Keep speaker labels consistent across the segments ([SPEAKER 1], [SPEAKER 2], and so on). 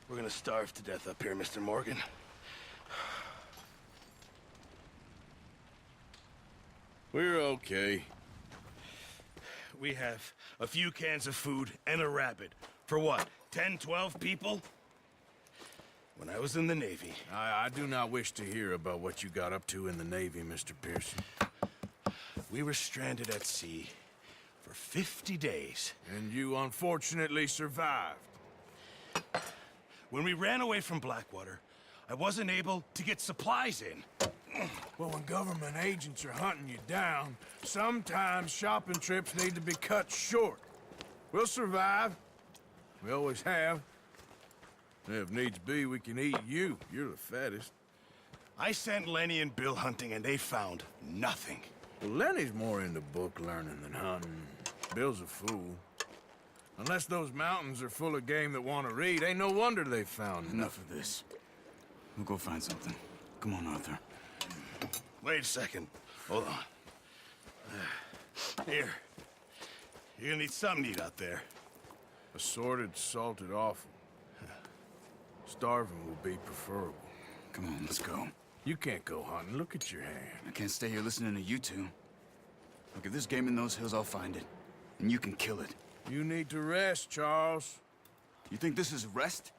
[SPEAKER 1] We're gonna starve to death up here, Mr. Morgan.
[SPEAKER 2] We're okay.
[SPEAKER 1] We have a few cans of food and a rabbit. For what, 10, 12 people? When I was in the Navy...
[SPEAKER 2] I do not wish to hear about what you got up to in the Navy, Mr. Pearson.
[SPEAKER 1] We were stranded at sea for 50 days.
[SPEAKER 2] And you unfortunately survived.
[SPEAKER 1] When we ran away from Blackwater, I wasn't able to get supplies in.
[SPEAKER 2] Well, when government agents are hunting you down, sometimes shopping trips need to be cut short. We'll survive. We always have. If needs be, we can eat you. You're the fattest.
[SPEAKER 1] I sent Lenny and Bill hunting, and they found nothing.
[SPEAKER 2] Well, Lenny's more into book learning than hunting. Bill's a fool. Unless those mountains are full of game that want to read, ain't no wonder they found
[SPEAKER 3] Enough of this. We'll go find something. Come on, Arthur.
[SPEAKER 1] Wait a second. Hold on. Here. You're gonna need something to eat out there.
[SPEAKER 2] Assorted, salted offal. Starving will be preferable.
[SPEAKER 3] Come on, let's go.
[SPEAKER 2] You can't go hunting. Look at your hand.
[SPEAKER 3] I can't stay here listening to you two. Look, if there's game in those hills, I'll find it. And you can kill it.
[SPEAKER 2] You need to rest, Charles.
[SPEAKER 3] You think this is rest?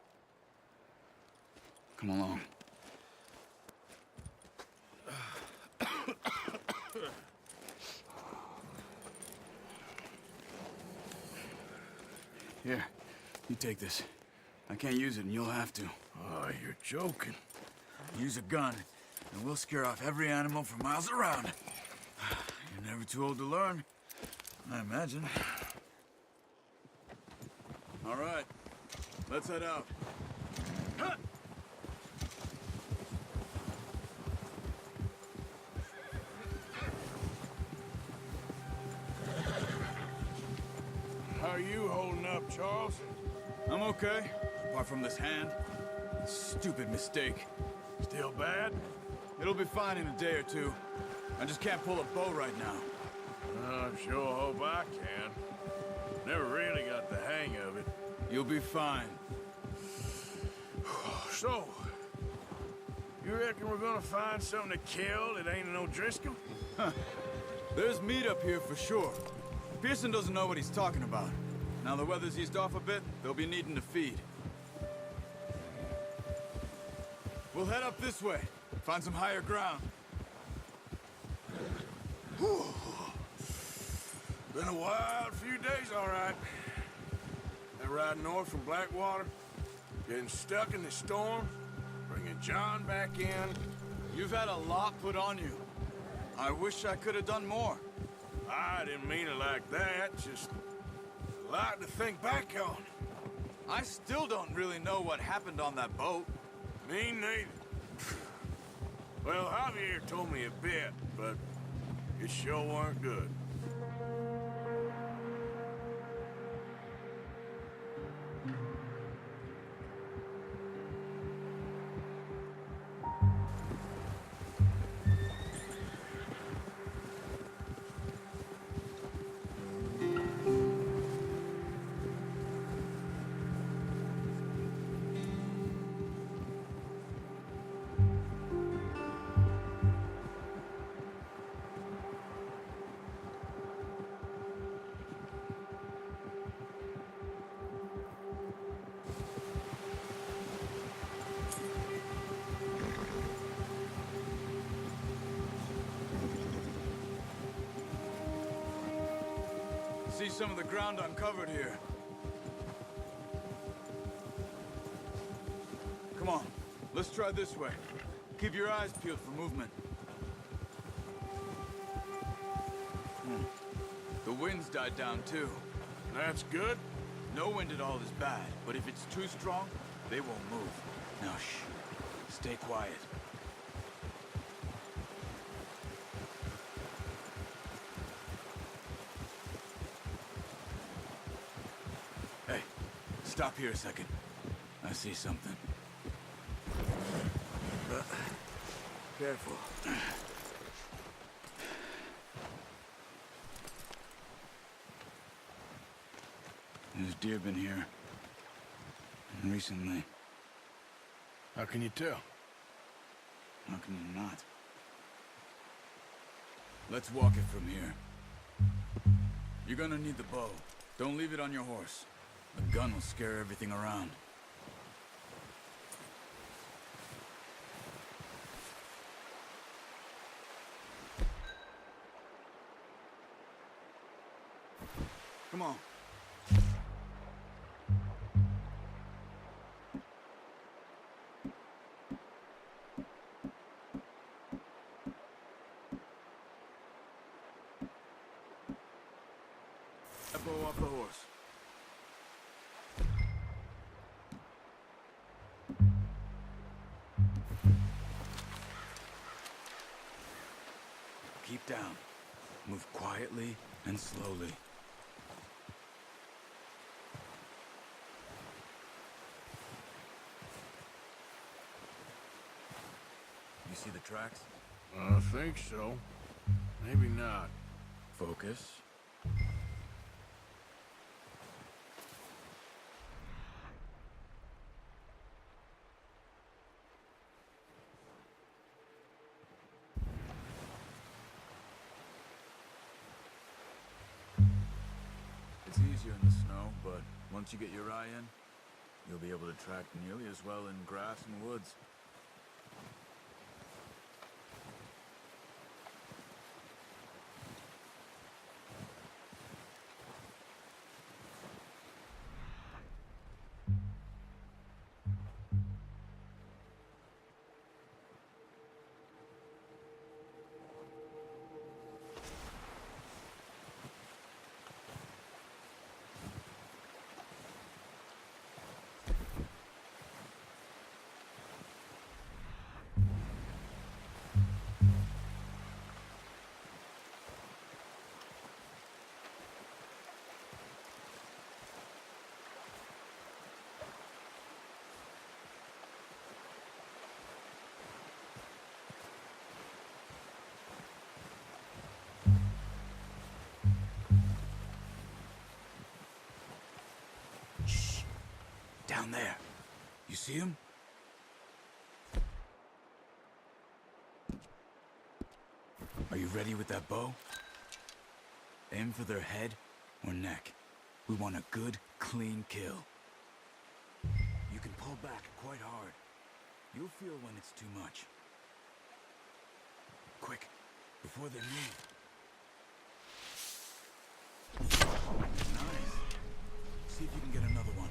[SPEAKER 3] Come along. Here, you take this. I can't use it, and you'll have to.
[SPEAKER 2] Oh, you're joking.
[SPEAKER 3] Use a gun, and we'll scare off every animal for miles around. You're never too old to learn, I imagine. All right, let's head out.
[SPEAKER 2] How are you holding up, Charles?
[SPEAKER 3] I'm okay, apart from this hand. Stupid mistake.
[SPEAKER 2] Still bad?
[SPEAKER 3] It'll be fine in a day or two. I just can't pull a bow right now.
[SPEAKER 2] I sure hope I can. Never really got the hang of it.
[SPEAKER 3] You'll be fine.
[SPEAKER 2] So, you reckon we're gonna find something to kill that ain't no Driscoll?
[SPEAKER 3] There's meat up here for sure. Pearson doesn't know what he's talking about. Now the weather's eased off a bit, they'll be needing to feed. We'll head up this way, find some higher ground.
[SPEAKER 2] Whew. Been a wild few days, all right. That ride north from Blackwater, getting stuck in the storm, bringing John back in.
[SPEAKER 3] You've had a lot put on you. I wish I could have done more.
[SPEAKER 2] I didn't mean it like that, just a lot to think back on.
[SPEAKER 3] I still don't really know what happened on that boat.
[SPEAKER 2] Me neither. Well, Javier told me a bit, but it sure weren't good.
[SPEAKER 3] See some of the ground uncovered here. Come on, let's try this way. Keep your eyes peeled for movement. The wind's died down too.
[SPEAKER 2] That's good.
[SPEAKER 3] No wind at all is bad, but if it's too strong, they won't move. Now shh, stay quiet. Hey, stop here a second. I see something. Careful. There's deer been here. And recently.
[SPEAKER 2] How can you tell?
[SPEAKER 3] How can you not? Let's walk it from here. You're gonna need the bow. Don't leave it on your horse. The gun will scare everything around. Come on. That bow off the horse. Keep down. Move quietly and slowly. You see the tracks?
[SPEAKER 2] I think so. Maybe not.
[SPEAKER 3] Focus. It's easier in the snow, but once you get your eye in, you'll be able to track nearly as well in grass and woods. Down there. You see him? Are you ready with that bow? Aim for their head or neck. We want a good, clean kill. You can pull back quite hard. You'll feel when it's too much. Quick, before they move. Nice. See if you can get another one.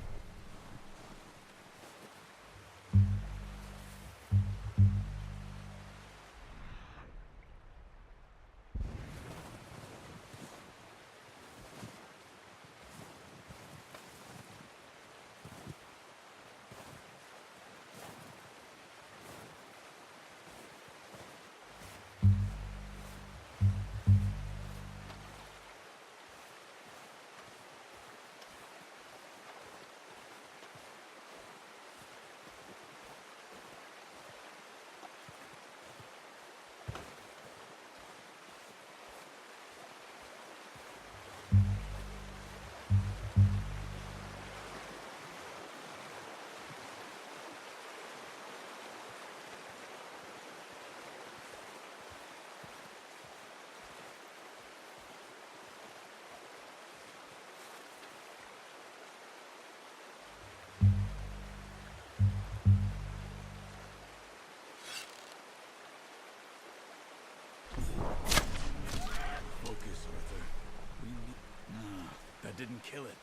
[SPEAKER 3] Didn't kill it.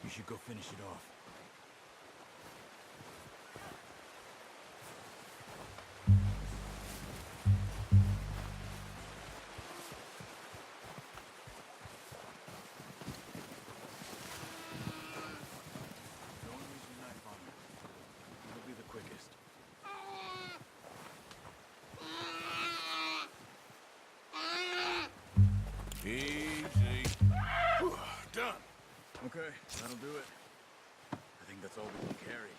[SPEAKER 3] You should go finish it off. Don't use your knife on her. It'll be the quickest.
[SPEAKER 2] Easy. Whew, done.
[SPEAKER 3] Okay, that'll do it. I think that's all we can carry.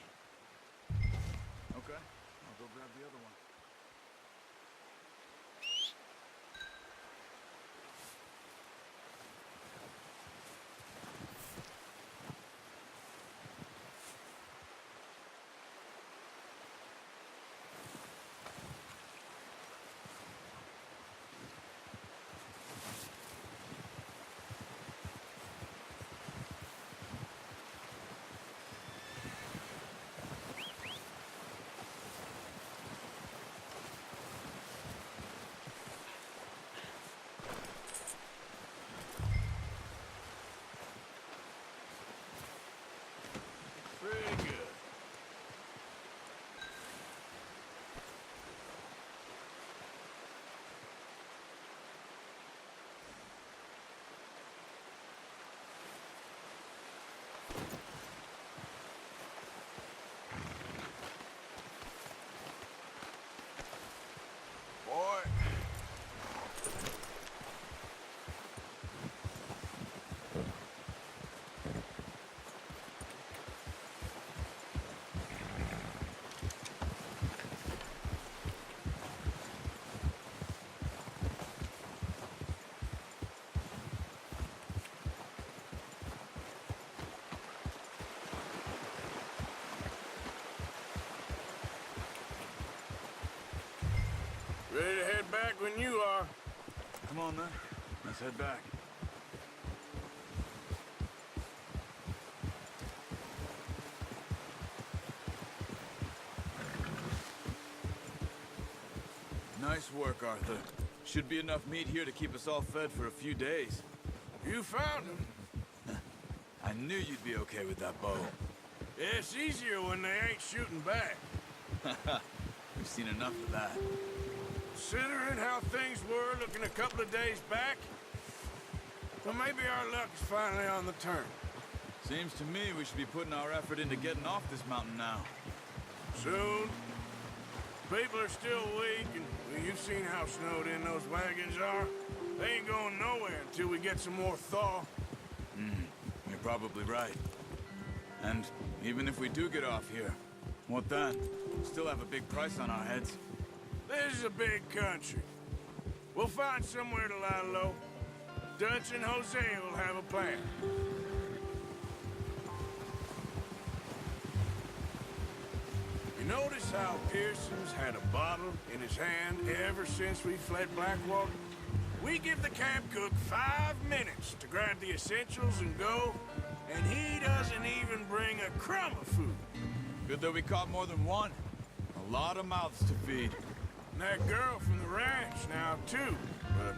[SPEAKER 3] Okay, I'll go grab the other one.
[SPEAKER 2] Boy. Ready to head back when you are.
[SPEAKER 3] Come on, then. Let's head back. Nice work, Arthur. Should be enough meat here to keep us all fed for a few days.
[SPEAKER 2] You found him.
[SPEAKER 3] I knew you'd be okay with that bow.
[SPEAKER 2] Yeah, it's easier when they ain't shooting back.
[SPEAKER 3] We've seen enough of that.
[SPEAKER 2] Considering how things were looking a couple of days back, well, maybe our luck is finally on the turn.
[SPEAKER 3] Seems to me we should be putting our effort into getting off this mountain now.
[SPEAKER 2] Soon. People are still weak, and well, you've seen how snowed in those wagons are. They ain't going nowhere until we get some more thaw.
[SPEAKER 3] You're probably right. And even if we do get off here, what then? Still have a big price on our heads.
[SPEAKER 2] This is a big country. We'll find somewhere to lie low. Dutch and Jose will have a plan. You notice how Pearson's had a bottle in his hand ever since we fled Blackwater? We give the camp cook 5 minutes to grab the essentials and go, and he doesn't even bring a crumb of food.
[SPEAKER 3] Good that we caught more than one. A lot of mouths to feed.
[SPEAKER 2] And that girl from the ranch now, too, but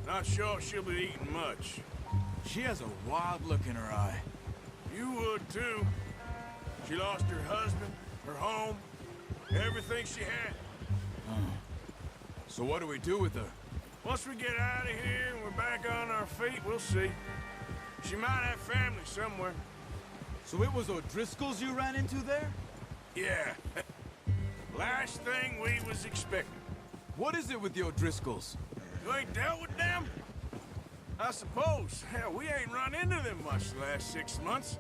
[SPEAKER 2] not sure she'll be eating much.
[SPEAKER 3] She has a wild look in her eye.
[SPEAKER 2] You would, too. She lost her husband, her home, everything she had.
[SPEAKER 3] So what do we do with her?
[SPEAKER 2] Once we get out of here and we're back on our feet, we'll see. She might have family somewhere.
[SPEAKER 3] So it was O'Driscoll's you ran into there?
[SPEAKER 2] Yeah. Last thing we was expecting.
[SPEAKER 3] What is it with the O'Driscolls?
[SPEAKER 2] You ain't dealt with them? I suppose. Hell, we ain't run into them much the last 6 months.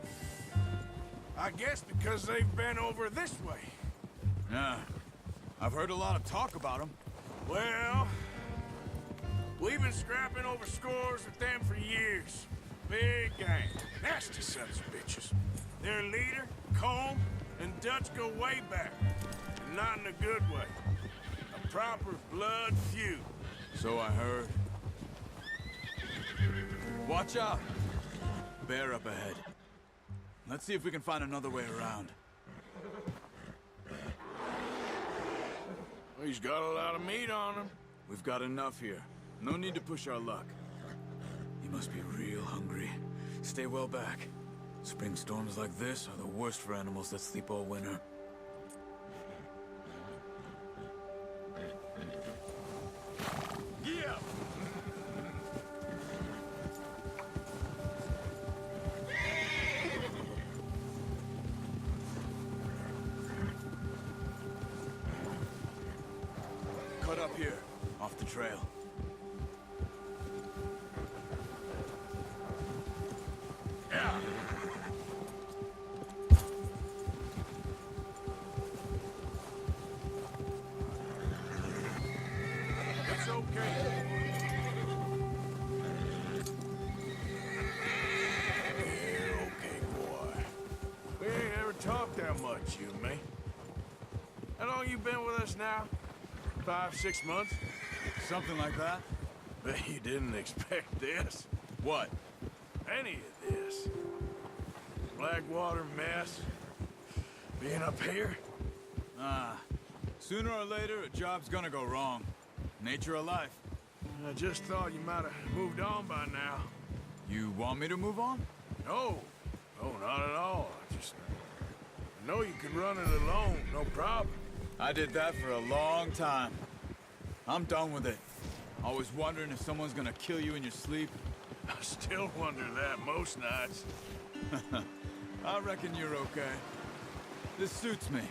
[SPEAKER 2] I guess because they've been over this way.
[SPEAKER 3] Yeah. I've heard a lot of talk about them.
[SPEAKER 2] Well, we've been scrapping over scores with them for years. Big gang. Nasty sons of bitches. Their leader, Combe, and Dutch go way back. And not in a good way. A proper blood feud.
[SPEAKER 3] So I heard. Watch out! Bear up ahead. Let's see if we can find another way around.
[SPEAKER 2] Well, he's got a lot of meat on him.
[SPEAKER 3] We've got enough here. No need to push our luck. You must be real hungry. Stay well back. Spring storms like this are the worst for animals that sleep all winter.
[SPEAKER 2] Yeah!
[SPEAKER 3] Cut up here, off the trail.
[SPEAKER 2] Yeah! It's okay. Yeah, okay, boy. We ain't ever talked that much, you and me. How long you been with us now? 5, 6 months?
[SPEAKER 3] Something like that?
[SPEAKER 2] Bet you didn't expect this.
[SPEAKER 3] What?
[SPEAKER 2] Any of this. Blackwater mess. Being up here.
[SPEAKER 3] Sooner or later, a job's gonna go wrong. Nature of life.
[SPEAKER 2] I just thought you might have moved on by now.
[SPEAKER 3] You want me to move on?
[SPEAKER 2] No. No, not at all. I know you can run it alone, no problem.
[SPEAKER 3] I did that for a long time. I'm done with it. Always wondering if someone's gonna kill you in your sleep.
[SPEAKER 2] I still wonder that most nights.
[SPEAKER 3] I reckon you're okay. This suits me.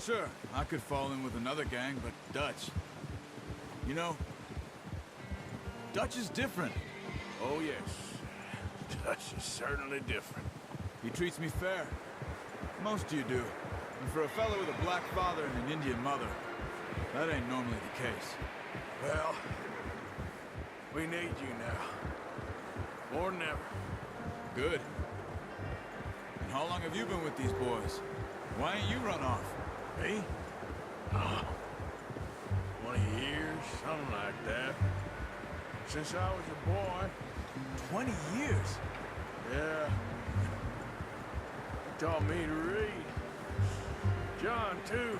[SPEAKER 3] Sure, I could fall in with another gang, but Dutch... You know, Dutch is different.
[SPEAKER 2] Oh, yes. Dutch is certainly different.
[SPEAKER 3] He treats me fair. Most of you do. And for a fellow with a black father and an Indian mother, that ain't normally the case.
[SPEAKER 2] Well, we need you now. More than ever.
[SPEAKER 3] Good. And how long have you been with these boys? Why ain't you run off?
[SPEAKER 2] Me? 20 years, something like that. Since I was a boy.
[SPEAKER 3] 20 years?
[SPEAKER 2] Yeah. He taught me to read. John, too.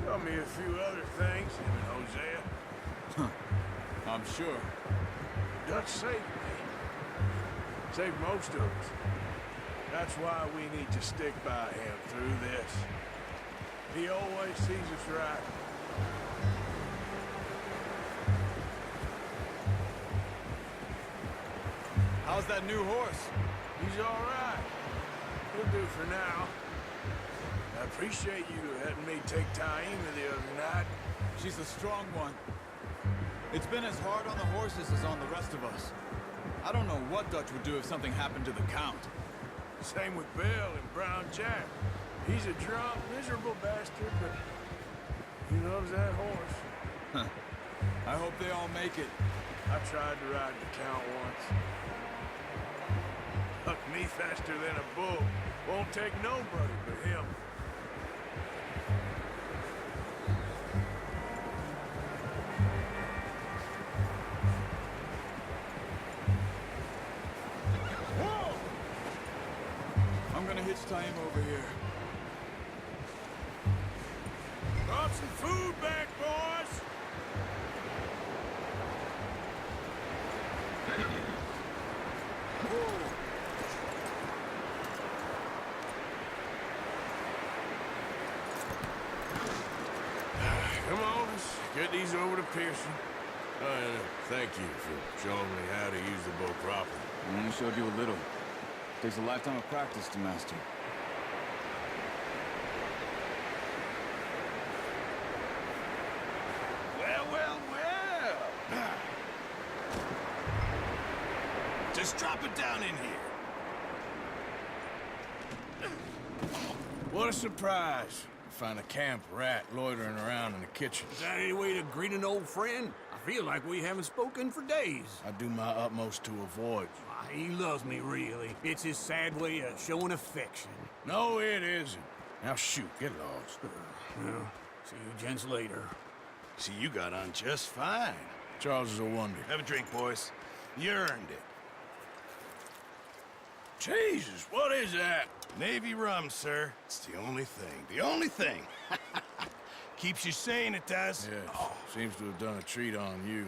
[SPEAKER 2] Taught me a few other things, him and Hosea.
[SPEAKER 3] I'm sure.
[SPEAKER 2] Dutch saved me. Saved most of us. That's why we need to stick by him through this. He always sees us right.
[SPEAKER 3] How's that new horse?
[SPEAKER 2] He's all right. He'll do for now. I appreciate you letting me take Taima the other night.
[SPEAKER 3] She's a strong one. It's been as hard on the horses as on the rest of us. I don't know what Dutch would do if something happened to the Count.
[SPEAKER 2] Same with Bill and Brown Jack. He's a drunk, miserable bastard, but he loves that horse.
[SPEAKER 3] Huh. I hope they all make it.
[SPEAKER 2] I tried to ride the Count once. Hucked me faster than a bull. Won't take nobody but him. Whoa!
[SPEAKER 3] I'm gonna hitch Taima over here.
[SPEAKER 2] Brought some food back, boys! Whoa! Come on, let's get these over to Pearson. Thank you for showing me how to use the bow properly.
[SPEAKER 3] I only showed you a little. Takes a lifetime of practice to master.
[SPEAKER 1] Well, well, well. Just drop it down in here.
[SPEAKER 2] What a surprise. Find a camp rat loitering around in the kitchen.
[SPEAKER 4] Is that any way to greet an old friend? I feel like we haven't spoken for days.
[SPEAKER 2] I do my utmost to avoid you.
[SPEAKER 4] He loves me, really. It's his sad way of showing affection.
[SPEAKER 2] No, it isn't. Now shoot, get lost.
[SPEAKER 4] Well, see you gents later.
[SPEAKER 1] See, you got on just fine.
[SPEAKER 2] Charles is a wonder.
[SPEAKER 1] Have a drink, boys. You earned it.
[SPEAKER 2] Jesus, what is that?
[SPEAKER 1] Navy rum, sir. It's the only thing. The only thing. Keeps you sane, it does.
[SPEAKER 2] Yes, seems to have done a treat on you.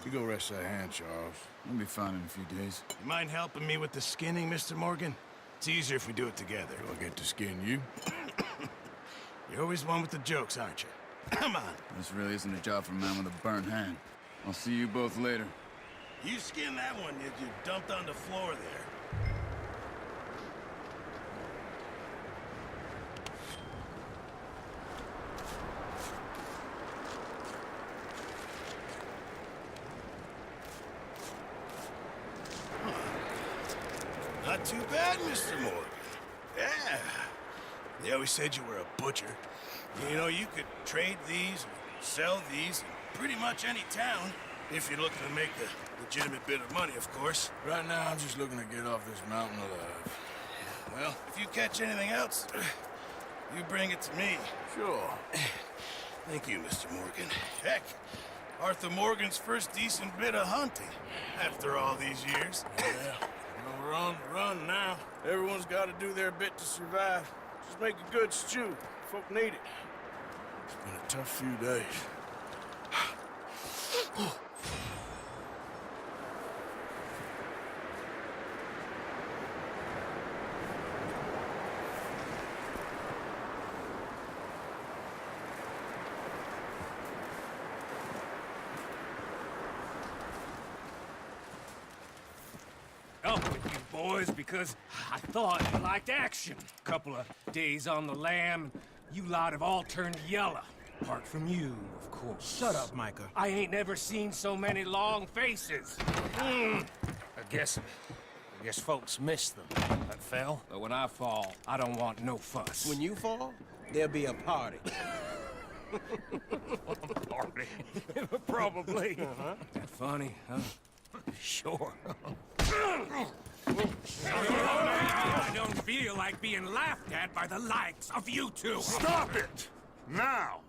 [SPEAKER 2] You go rest that hand, Charles.
[SPEAKER 3] I'll be fine in a few days.
[SPEAKER 1] You mind helping me with the skinning, Mr. Morgan? It's easier if we do it together.
[SPEAKER 2] Do I get to skin you?
[SPEAKER 1] You're always one with the jokes, aren't you? Come on.
[SPEAKER 3] This really isn't a job for a man with a burnt hand. I'll see you both later.
[SPEAKER 1] You skin that one you dumped on the floor there. Not too bad, Mr. Morgan. Yeah. They always said you were a butcher. You know, you could trade these, sell these, in pretty much any town, if you're looking to make a legitimate bit of money, of course.
[SPEAKER 2] Right now, I'm just looking to get off this mountain alive.
[SPEAKER 1] Well, if you catch anything else, you bring it to me.
[SPEAKER 2] Sure.
[SPEAKER 1] Thank you, Mr. Morgan. Heck, Arthur Morgan's first decent bit of hunting, after all these years.
[SPEAKER 2] Yeah. We're on the run now. Everyone's got to do their bit to survive. Just make a good stew. Folk need it. It's been a tough few days.
[SPEAKER 4] Oh,
[SPEAKER 5] with you boys because I thought you liked action. Couple of days on the lam, you lot have all turned yellow. Apart from you, of course.
[SPEAKER 2] Shut up, Micah.
[SPEAKER 5] I ain't never seen so many long faces. I guess folks miss them. That fell. But when I fall, I don't want no fuss.
[SPEAKER 4] When you fall, there'll be a party.
[SPEAKER 5] Party. Probably. That funny, huh? Sure. I don't feel like being laughed at by the likes of you two.
[SPEAKER 6] Stop it! Now!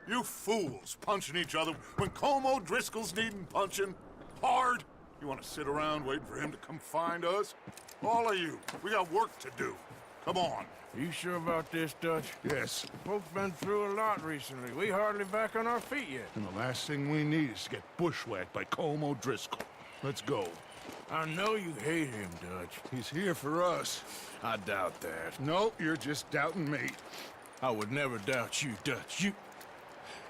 [SPEAKER 6] You fools punching each other when Colm O'Driscoll's needing punching hard. You want to sit around waiting for him to come find us? All of you, we got work to do. Come on.
[SPEAKER 2] You sure about this, Dutch?
[SPEAKER 6] Yes.
[SPEAKER 2] Folks been through a lot recently. We hardly back on our feet yet.
[SPEAKER 6] And the last thing we need is to get bushwhacked by Colm O'Driscoll. Let's go.
[SPEAKER 2] I know you hate him, Dutch.
[SPEAKER 6] He's here for us.
[SPEAKER 2] I doubt that.
[SPEAKER 6] No, you're just doubting me.
[SPEAKER 2] I would never doubt you, Dutch. You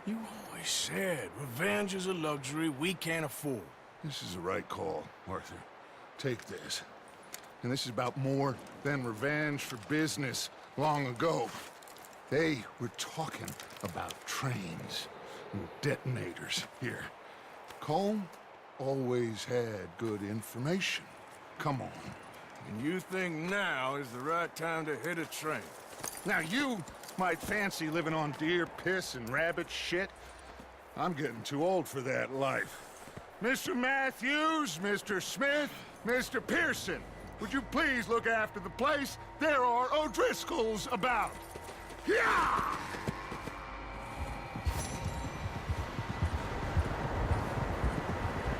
[SPEAKER 2] always said revenge is a luxury we can't afford.
[SPEAKER 6] This is the right call, Arthur. Take this. And this is about more than revenge for business long ago. They were talking about trains and detonators here. Colm always had good information. Come on.
[SPEAKER 2] And you think now is the right time to hit a train?
[SPEAKER 6] Now you might fancy living on deer piss and rabbit shit. I'm getting too old for that life. Mr. Matthews, Mr. Smith, Mr. Pearson, would you please look after the place? There are O'Driscolls about. Yeah!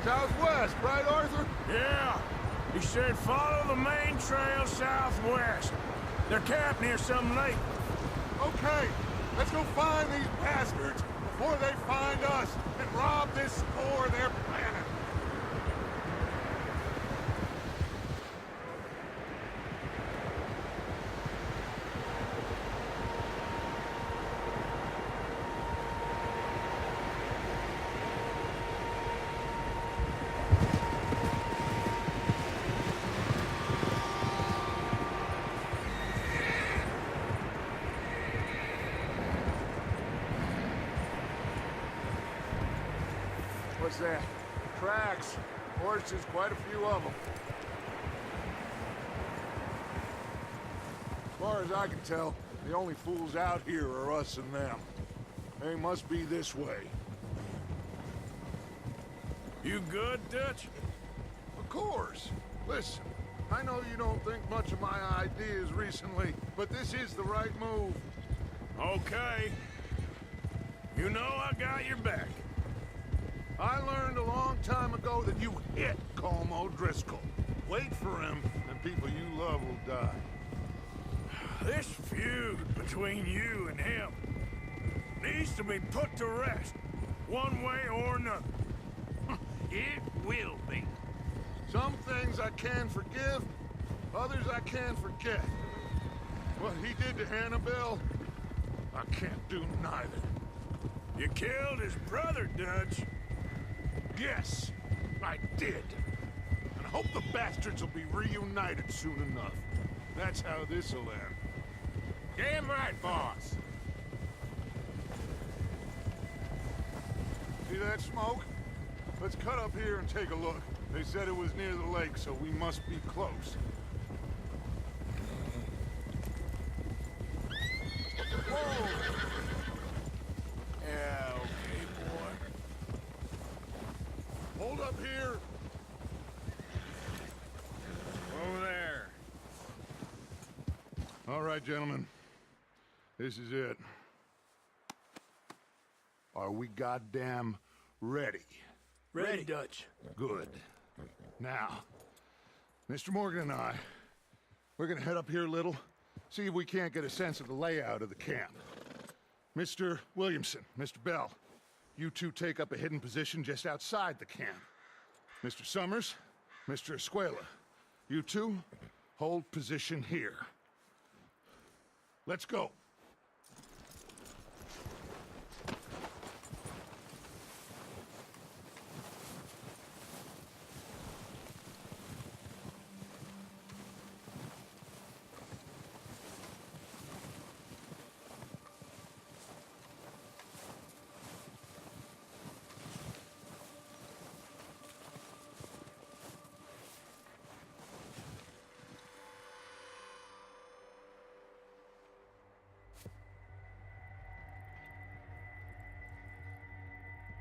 [SPEAKER 6] Southwest, right, Arthur?
[SPEAKER 2] Yeah. He said follow the main trail southwest. They're camped near some lake.
[SPEAKER 6] Okay, let's go find these bastards before they find us and rob this store they're planning. What's that? Tracks. Horses, quite a few of them. As far as I can tell, the only fools out here are us and them. They must be this way.
[SPEAKER 2] You good, Dutch?
[SPEAKER 6] Of course. Listen, I know you don't think much of my ideas recently, but this is the right move.
[SPEAKER 2] Okay. You know I got your back.
[SPEAKER 6] I learned a long time ago that you hit Colm O'Driscoll. Wait for him, and people you love will die.
[SPEAKER 2] This feud between you and him needs to be put to rest, one way or another.
[SPEAKER 5] It will be.
[SPEAKER 6] Some things I can forgive, others I can forget. What he did to Annabelle, I can't do neither.
[SPEAKER 2] You killed his brother, Dutch.
[SPEAKER 6] Yes, I did. And I hope the bastards will be reunited soon enough. That's how this'll end.
[SPEAKER 5] Damn right, boss.
[SPEAKER 6] See that smoke? Let's cut up here and take a look. They said it was near the lake, so we must be close. Whoa!
[SPEAKER 2] Yeah, okay, boy.
[SPEAKER 6] Hold up here.
[SPEAKER 2] Over there.
[SPEAKER 6] All right, gentlemen. This is it. Are we goddamn ready?
[SPEAKER 2] Ready, Dutch.
[SPEAKER 6] Good. Now, Mr. Morgan and I, we're gonna head up here a little, see if we can't get a sense of the layout of the camp. Mr. Williamson, Mr. Bell, you two take up a hidden position just outside the camp. Mr. Summers, Mr. Escuela, you two hold position here. Let's go.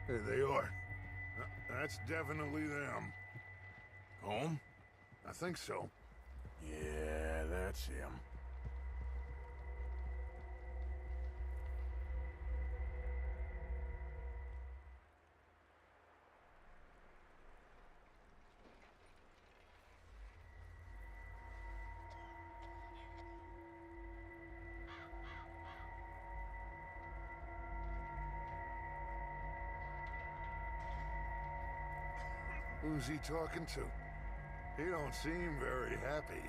[SPEAKER 6] There they are. That's definitely them.
[SPEAKER 2] Home?
[SPEAKER 6] I think so.
[SPEAKER 2] Yeah, that's him.
[SPEAKER 6] Who's he talking to? He don't seem very happy.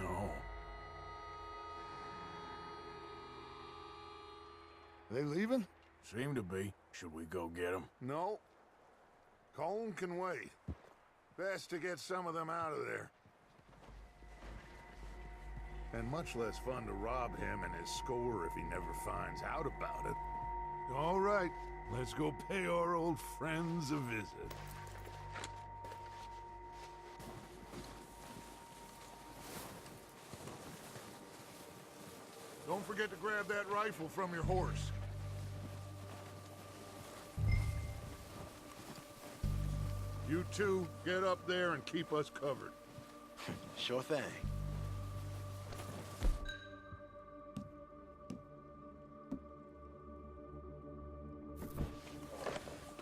[SPEAKER 2] No.
[SPEAKER 6] They leaving?
[SPEAKER 2] Seem to be. Should we go get him?
[SPEAKER 6] No. Colm can wait. Best to get some of them out of there. And much less fun to rob him and his score if he never finds out about it. All right, let's go pay our old friends a visit. Don't forget to grab that rifle from your horse. You two, get up there and keep us covered.
[SPEAKER 1] Sure thing.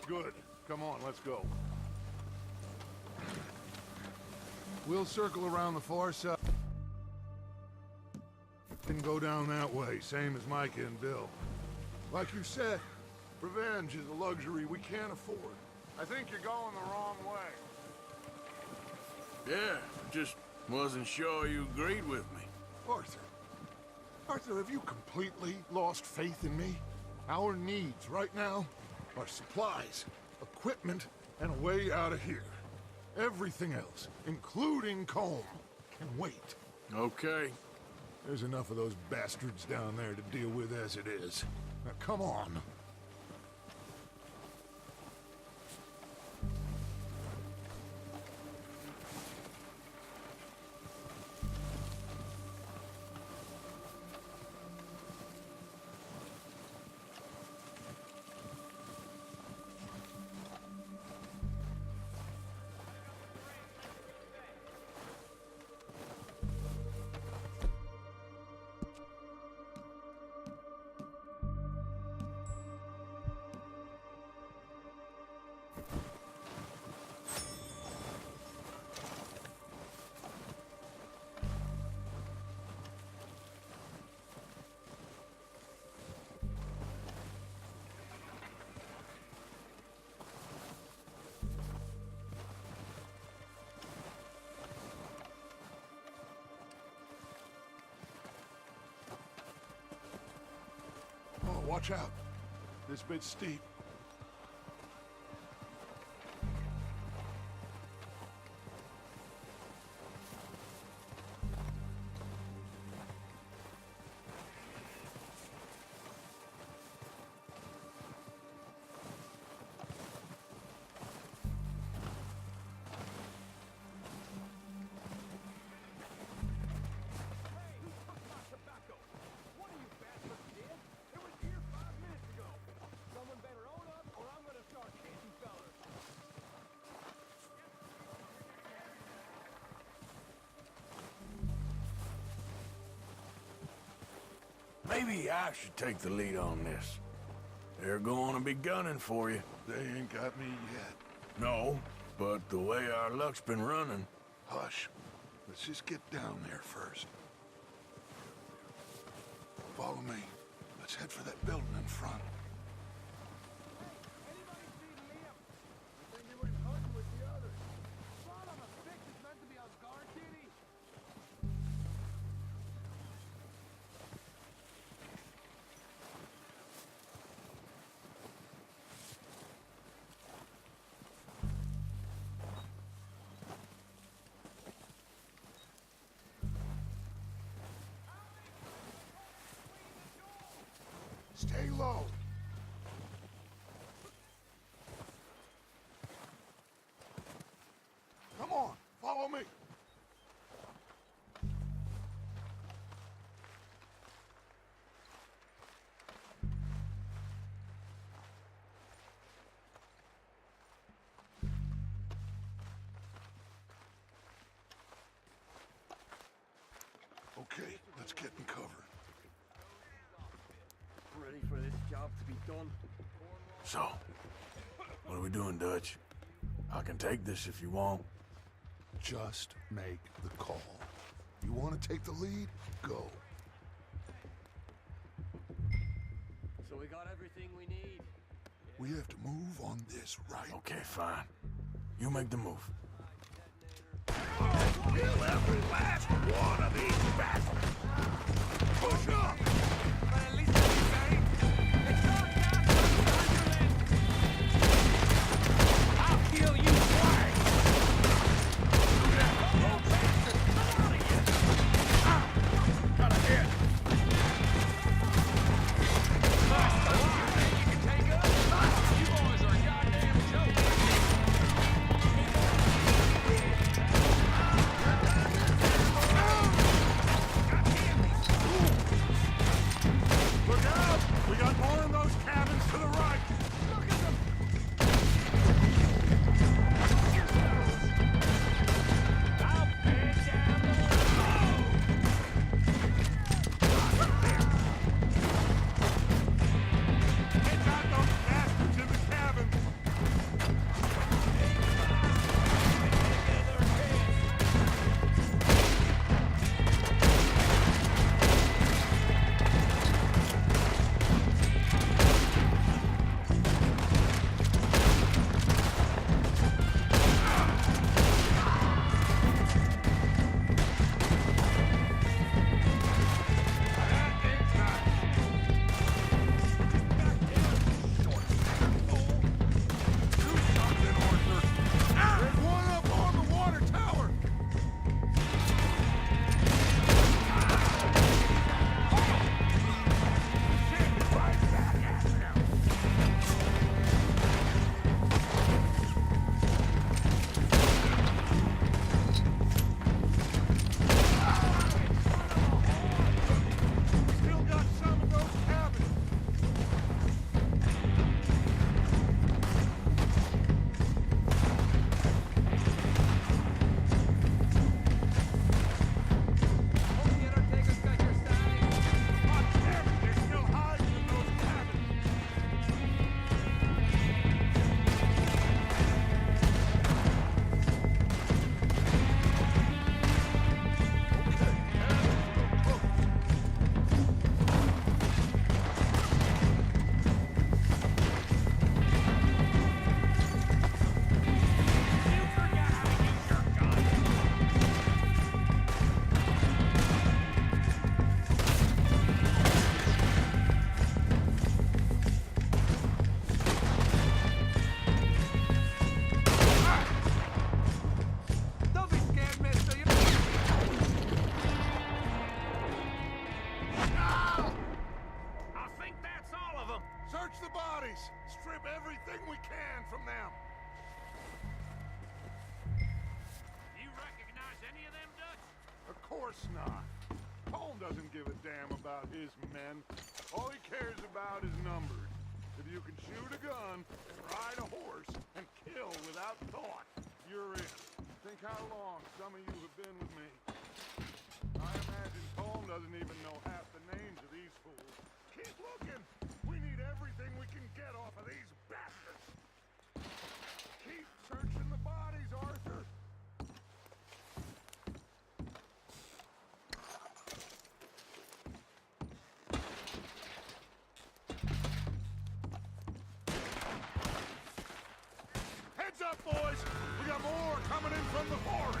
[SPEAKER 6] Good. Come on, let's go. We'll circle around the far side and go down that way, same as Micah and Bill. Like you said, revenge is a luxury we can't afford. I think you're going the wrong way.
[SPEAKER 2] Yeah, just wasn't sure you agreed with me.
[SPEAKER 6] Arthur. Arthur, have you completely lost faith in me? Our needs right now are supplies, equipment, and a way out of here. Everything else, including Colm, can wait.
[SPEAKER 2] Okay.
[SPEAKER 6] There's enough of those bastards down there to deal with as it is. Now, come on. Oh, watch out. This bit's steep.
[SPEAKER 2] Maybe I should take the lead on this. They're going to be gunning for you.
[SPEAKER 6] They ain't got me yet.
[SPEAKER 2] No, but the way our luck's been running...
[SPEAKER 6] Hush. Let's just get down there first. Follow me. Let's head for that building in front. Stay low. Come on, follow me.
[SPEAKER 2] So, what are we doing, Dutch? I can take this if you want.
[SPEAKER 6] Just make the call. You want to take the lead? Go.
[SPEAKER 7] So we got everything we need.
[SPEAKER 6] We have to move on this right.
[SPEAKER 2] Okay, fine. You make the move.
[SPEAKER 6] Kill every last one of these bastards! Push up!
[SPEAKER 7] But at least it's safe. It's not I'll kill you twice.
[SPEAKER 2] Got a hit.
[SPEAKER 7] You boys are a goddamn joke.
[SPEAKER 6] Look out! We got more in those cabins to the right! Look at them!
[SPEAKER 7] I'll bang down the
[SPEAKER 6] Get out those bastards in the cabin! There's one up on the water tower! Still got some of those cabins!
[SPEAKER 7] Hope the Undertaker's got your sign.
[SPEAKER 6] God damn it, they're still hiding in those cabins!
[SPEAKER 7] Don't be scared, mister.
[SPEAKER 5] I think that's all of them.
[SPEAKER 6] Search the bodies! Strip everything we can from them!
[SPEAKER 5] You recognize any of them, Dutch?
[SPEAKER 6] Of course not. Holm doesn't give a damn about his men. All he cares about is numbers. If you can shoot a gun, ride a horse, and kill without thought, you're in. Think how long some of you have been with me. I imagine Holm doesn't even know half the names of these fools. Keep looking! We need everything we can get off of these bastards! Keep searching the bodies, Arthur! Heads up, boys! We got more coming in from the forest!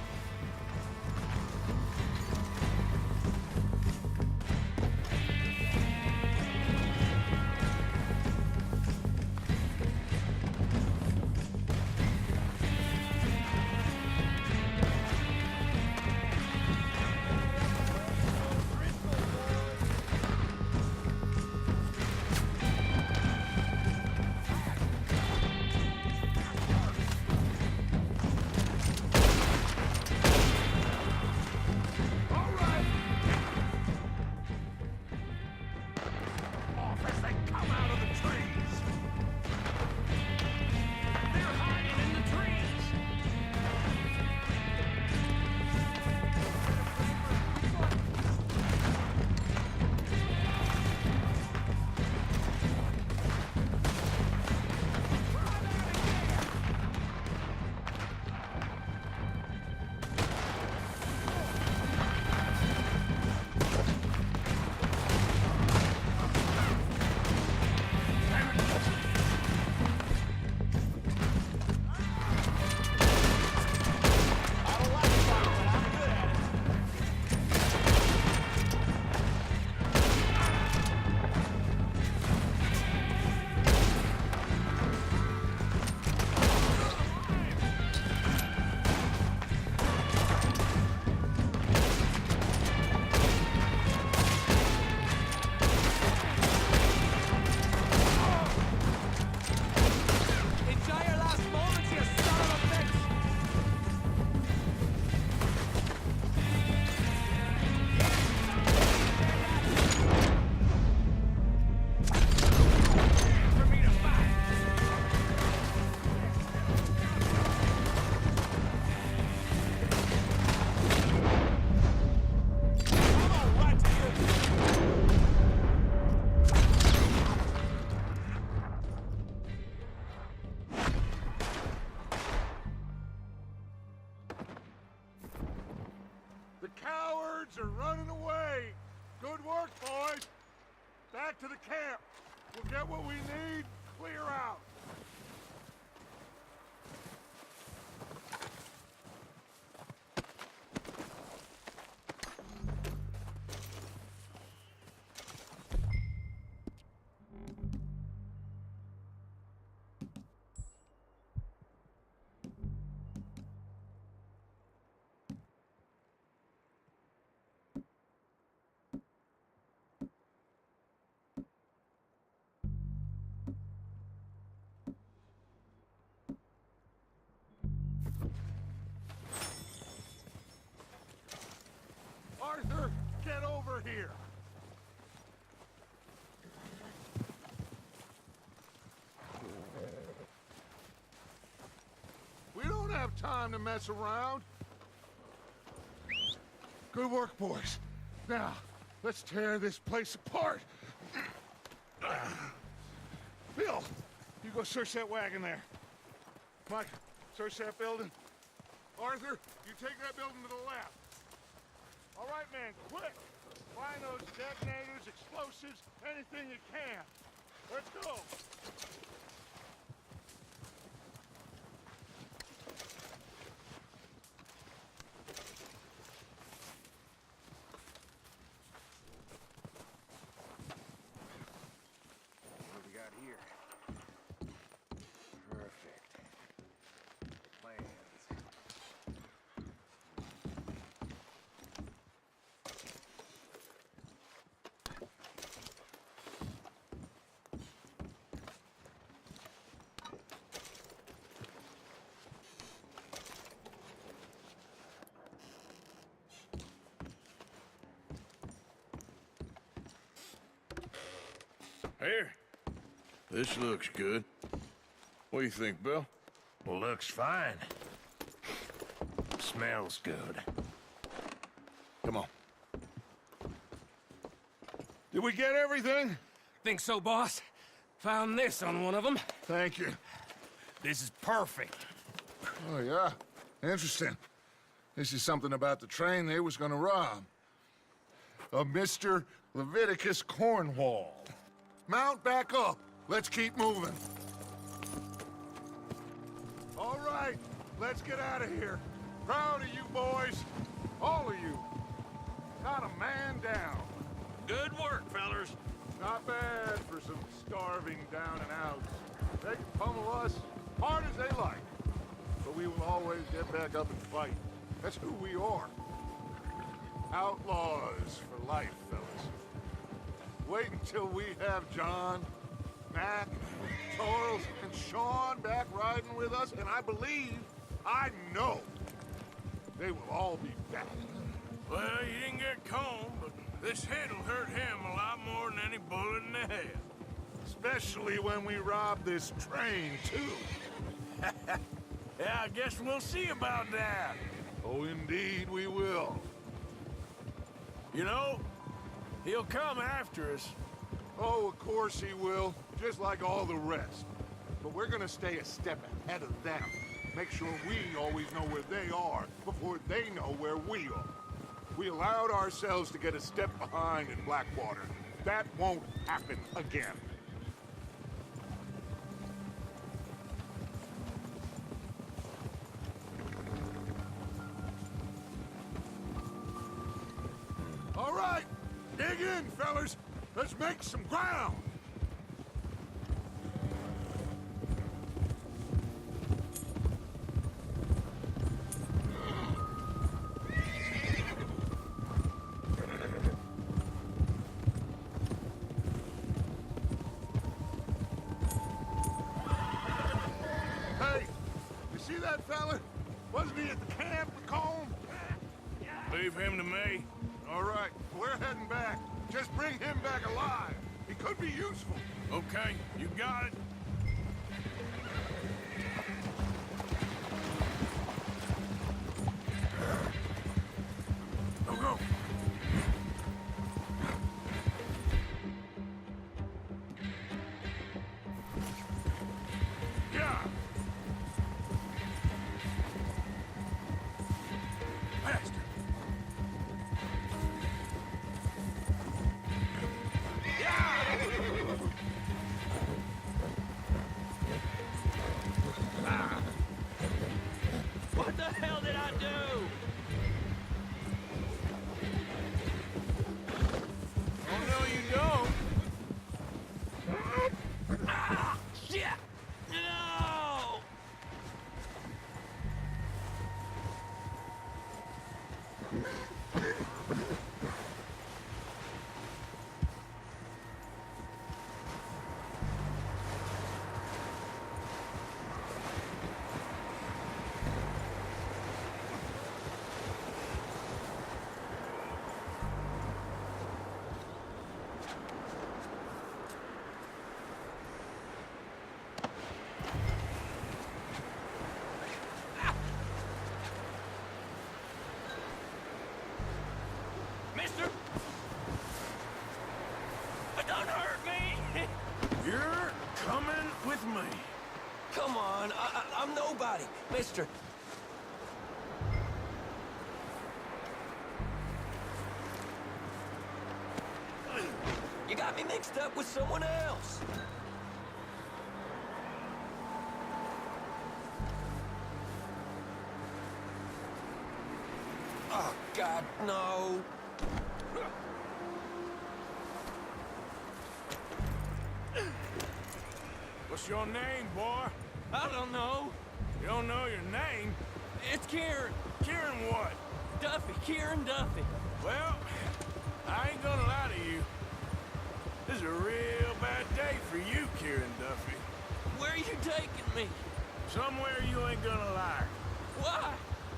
[SPEAKER 6] The cowards are running away. Good work, boys. Back to the camp. We'll get what we need, clear out. Arthur, get over here. We don't have time to mess around. Good work, boys. Now, let's tear this place apart. Bill, you go search that wagon there. Mike, search that building. Arthur, you take that building to the left. All right, man, quick! Find those detonators, explosives, anything you can. Let's go!
[SPEAKER 5] What do we got here? Perfect. Plans.
[SPEAKER 2] Here. This looks good. What do you think, Bill?
[SPEAKER 5] Looks fine. Smells good.
[SPEAKER 2] Come on. Did we get everything?
[SPEAKER 5] Think so, boss? Found this on one of them.
[SPEAKER 6] Thank you.
[SPEAKER 5] This is perfect.
[SPEAKER 6] Oh, yeah? Interesting. This is something about the train they was gonna rob. Of Mr. Leviticus Cornwall. Mount back up. Let's keep moving. All right, let's get out of here. Proud of you boys. All of you. Not a man down.
[SPEAKER 5] Good work, fellers.
[SPEAKER 6] Not bad for some starving down and outs. They can pummel us hard as they like. But we will always get back up and fight. That's who we are. Outlaws for life, fellas. Wait until we have John, Mac, Charles, and Sean back riding with us, and I believe, I know, they will all be back.
[SPEAKER 2] Well, you didn't get Combe, but this hit'll hurt him a lot more than any bullet in the head.
[SPEAKER 6] Especially when we rob this train, too.
[SPEAKER 2] Yeah, I guess we'll see about that.
[SPEAKER 6] Oh, indeed we will.
[SPEAKER 2] You know, he'll come after us.
[SPEAKER 6] Oh, of course he will, just like all the rest. But we're gonna stay a step ahead of them. Make sure we always know where they are before they know where we are. We allowed ourselves to get a step behind in Blackwater. That won't happen again. All right, dig in, fellas. Let's make some ground. Hey, you see that fella? Wasn't he at the camp with Combe?
[SPEAKER 2] Leave him to me.
[SPEAKER 6] All right, we're heading back. Just bring him back alive. He could be useful.
[SPEAKER 2] Okay, you got it. Go, go. Yeah. Faster.
[SPEAKER 5] Mister! Don't hurt me!
[SPEAKER 2] You're coming with me.
[SPEAKER 8] Come on, I'm nobody, mister. You got me mixed up with someone else. Oh, God, no.
[SPEAKER 2] What's your name, boy?
[SPEAKER 8] I don't know.
[SPEAKER 2] You don't know your name?
[SPEAKER 8] It's Kieran.
[SPEAKER 2] Kieran what?
[SPEAKER 8] Duffy, Kieran Duffy.
[SPEAKER 2] Well, I ain't gonna lie to you. This is a real bad day for you, Kieran Duffy.
[SPEAKER 8] Where are you taking me?
[SPEAKER 2] Somewhere you ain't gonna like.
[SPEAKER 8] Why?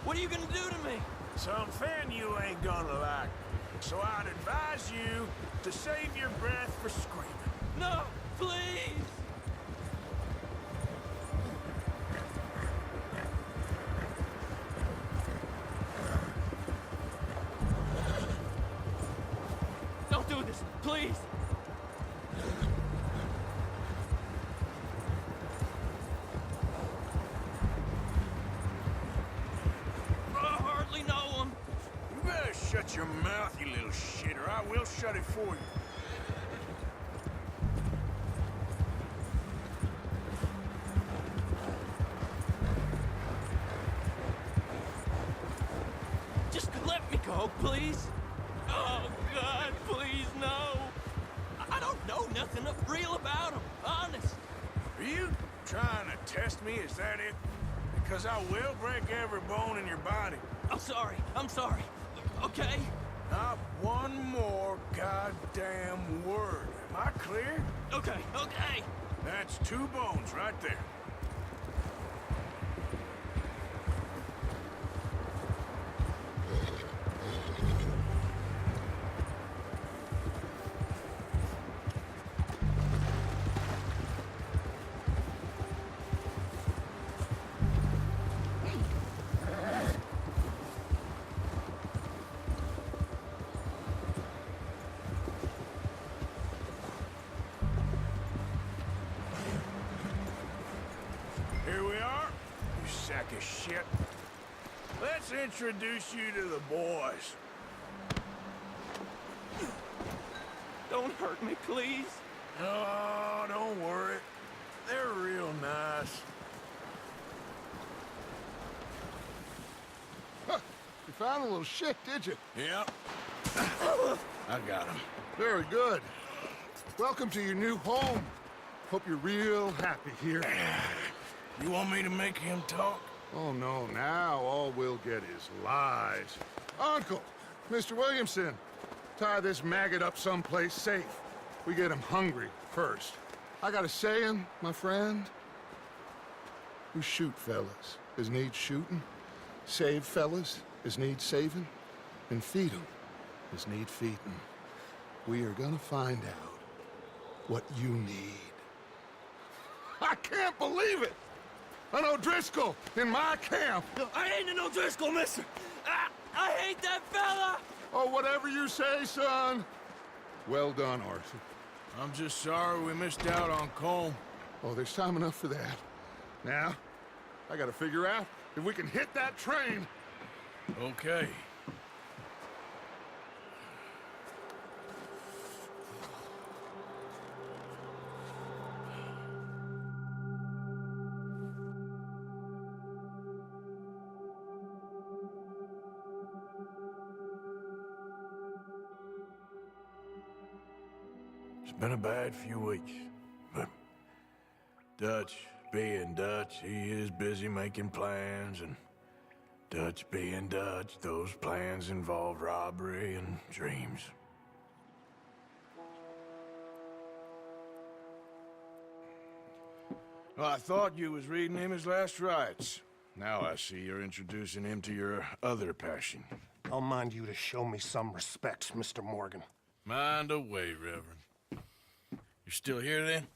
[SPEAKER 8] What are you gonna do to me?
[SPEAKER 2] Something you ain't gonna like. So I'd advise you to save your breath for screaming.
[SPEAKER 8] No, please. Don't do this, please. I hardly know him.
[SPEAKER 2] You better shut your mouth, you little shit, or I will shut it for you.
[SPEAKER 8] Just let me go, please. Oh, God, please, no. I don't know nothing real about him, honest.
[SPEAKER 2] Are you trying to test me? Is that it? Because I will break every bone in your body.
[SPEAKER 8] I'm sorry. Okay?
[SPEAKER 2] Not one more goddamn word. Am I clear?
[SPEAKER 8] Okay.
[SPEAKER 2] That's 2 bones right there. Here we are, you sack of shit. Let's introduce you to the boys.
[SPEAKER 8] Don't hurt me, please.
[SPEAKER 2] Oh, don't worry. They're real nice.
[SPEAKER 6] Huh, you found a little shit, did you?
[SPEAKER 2] Yep. I got him.
[SPEAKER 6] Very good. Welcome to your new home. Hope you're real happy here.
[SPEAKER 2] You want me to make him talk?
[SPEAKER 6] Oh, no, now all we'll get is lies. Uncle, Mr. Williamson, tie this maggot up someplace safe. We get him hungry first. I got a saying, my friend. You shoot fellas as need shooting, save fellas as need saving, and feed 'em as need feeding. We are gonna find out what you need. I can't believe it! An O'Driscoll in my camp!
[SPEAKER 8] I ain't an O'Driscoll, mister. I hate that fella.
[SPEAKER 6] Oh, whatever you say, son. Well done, Arthur.
[SPEAKER 2] I'm just sorry we missed out on Colm.
[SPEAKER 6] Oh, there's time enough for that. Now, I gotta figure out if we can hit that train.
[SPEAKER 2] Okay. It's been a bad few weeks, but Dutch, being Dutch, he is busy making plans and Dutch being Dutch, those plans involve robbery and dreams. Well, I thought you was reading him his last rites. Now I see you're introducing him to your other passion.
[SPEAKER 9] I'll mind you to show me some respect, Mr. Morgan.
[SPEAKER 2] Mind away, Reverend. You're still here, then?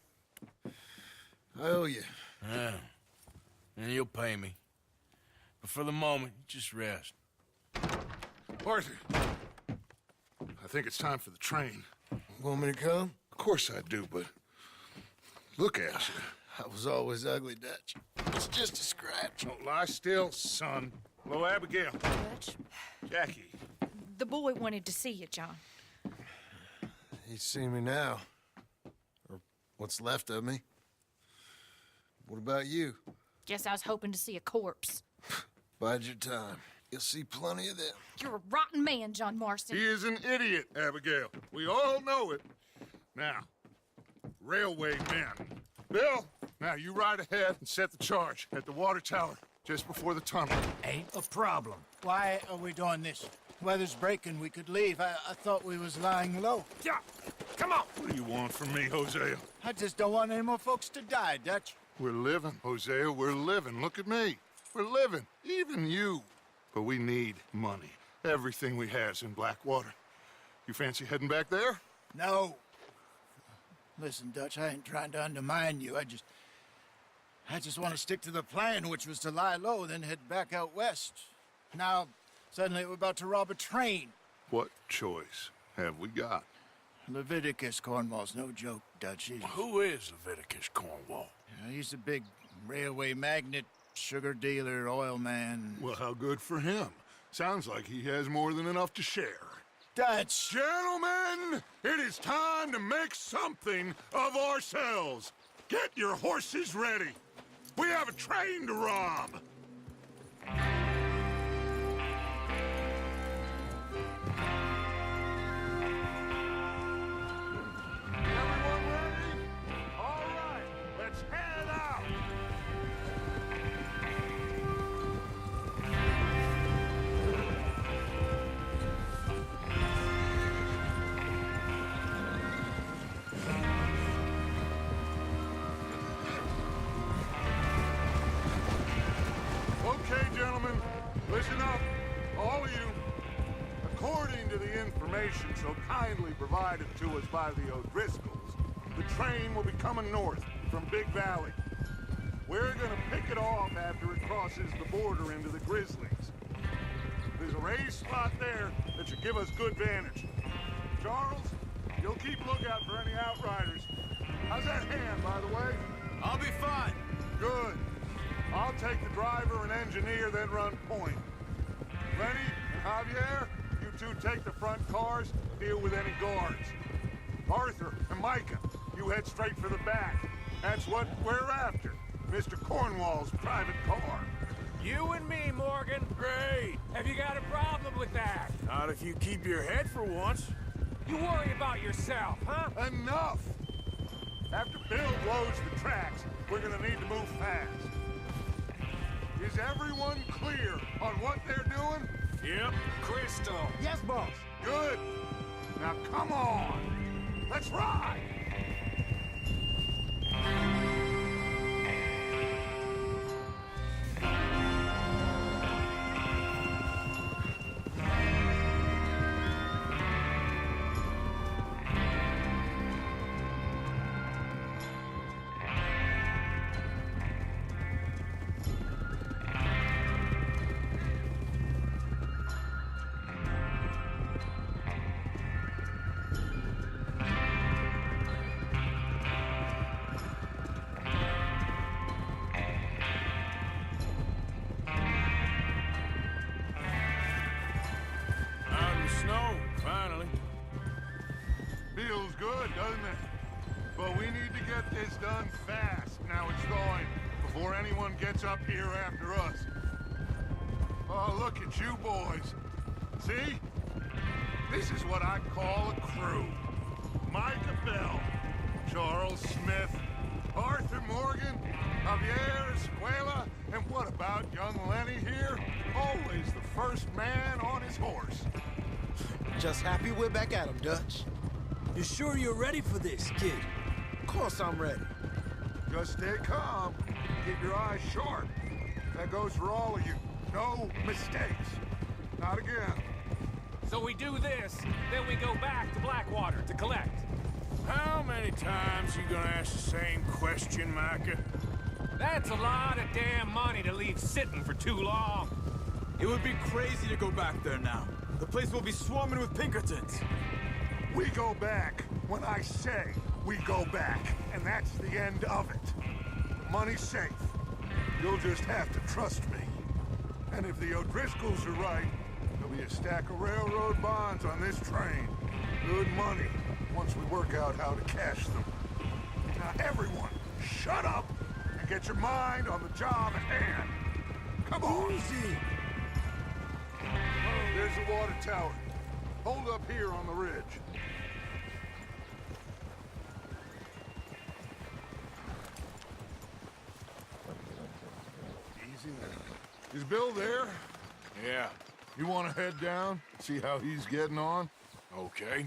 [SPEAKER 1] I owe you.
[SPEAKER 2] Yeah. And you'll pay me. But for the moment, just rest.
[SPEAKER 6] Arthur, I think it's time for the train.
[SPEAKER 1] Want me to come?
[SPEAKER 6] Of course I do, but look at you.
[SPEAKER 1] I was always ugly, Dutch. It's just a scratch.
[SPEAKER 6] Don't lie still, son. Hello, Abigail.
[SPEAKER 10] Dutch,
[SPEAKER 6] Jackie.
[SPEAKER 10] the boy wanted to see you, John.
[SPEAKER 1] He's seen me now. Or what's left of me. What about you?
[SPEAKER 10] Guess I was hoping to see a corpse.
[SPEAKER 1] Bide your time. You'll see plenty of them.
[SPEAKER 10] You're a rotten man, John Marston.
[SPEAKER 6] He is an idiot, Abigail. We all know it. Now, railway men. Bill, now you ride ahead and set the charge at the water tower just before the tunnel.
[SPEAKER 11] Ain't a problem. Why are we doing this? Weather's breaking. We could leave. I thought we was lying low.
[SPEAKER 2] Yeah, come on.
[SPEAKER 6] What do you want from me, Hosea?
[SPEAKER 11] I just don't want any more folks to die, Dutch.
[SPEAKER 6] We're living, Hosea. We're living. Look at me. We're living. Even you. But we need money. Everything we has in Blackwater. You fancy heading back there?
[SPEAKER 11] No. Listen, Dutch, I ain't trying to undermine you. I just want to stick to the plan, which was to lie low, then head back out west. Now, suddenly we're about to rob a train.
[SPEAKER 6] What choice have we got?
[SPEAKER 11] Leviticus Cornwall's no joke, Dutch.
[SPEAKER 2] Who is Leviticus Cornwall?
[SPEAKER 11] He's a big railway magnate, sugar dealer, oil man.
[SPEAKER 6] Well, how good for him. Sounds like he has more than enough to share.
[SPEAKER 11] Dutch!
[SPEAKER 6] Gentlemen, it is time to make something of ourselves. Get your horses ready. We have a train to rob. Everyone ready? All right, let's head out. Okay, gentlemen, listen up, all of you. According to the information so kindly provided to us by the O'Driscolls, the train will be coming north from Big Valley. We're gonna pick it off after it crosses the border into the Grizzlies. There's a raised spot there that should give us good vantage. Charles, you'll keep lookout for any outriders. How's that hand, by the way?
[SPEAKER 5] I'll be fine.
[SPEAKER 6] Good. I'll take the driver and engineer, then run point. Lenny and Javier, you two take the front cars, deal with any guards. Arthur and Micah, you head straight for the back. That's what we're after. Mr. Cornwall's private car.
[SPEAKER 5] You and me, Morgan. Great. Have you got a problem with that?
[SPEAKER 2] Not if you keep your head for once.
[SPEAKER 5] You worry about yourself, huh?
[SPEAKER 6] Enough! After Bill blows the tracks, we're gonna need to move fast. Is everyone clear on what they're doing?
[SPEAKER 2] Yep.
[SPEAKER 5] Crystal.
[SPEAKER 11] Yes, boss.
[SPEAKER 6] Good. Now come on. Let's ride.
[SPEAKER 2] Out in the snow, finally.
[SPEAKER 6] Feels good, doesn't it? But we need to get this done fast. Now it's thawing before anyone gets up here after us. Oh, look at you boys. See? This is what I call a crew. Micah Bell, Charles Smith, Arthur Morgan, Javier Escuela, And what about young Lenny here? Always the first man on his horse.
[SPEAKER 11] Just happy we're back at 'em, Dutch.
[SPEAKER 3] You sure you're ready for this, kid?
[SPEAKER 11] Of course I'm ready.
[SPEAKER 6] Just stay calm. Keep your eyes sharp. That goes for all of you. No mistakes. Not again.
[SPEAKER 5] So we do this, then we go back to Blackwater to collect.
[SPEAKER 2] How many times you gonna ask the same question, Micah?
[SPEAKER 5] That's a lot of damn money to leave sitting for too long.
[SPEAKER 3] It would be crazy to go back there now. The place will be swarming with Pinkertons.
[SPEAKER 6] We go back when I say we go back, and that's the end of it. The money's safe. You'll just have to trust me. And if the O'Driscolls are right, there'll be a stack of railroad bonds on this train. Good money, once we work out how to cash them. Now everyone, shut up and get your mind on the job at hand. Come on.
[SPEAKER 3] Easy.
[SPEAKER 6] There's the water tower. Hold up here on the ridge. Easy there. Is Bill there?
[SPEAKER 2] Yeah.
[SPEAKER 6] You want to head down, see how he's getting on?
[SPEAKER 2] Okay.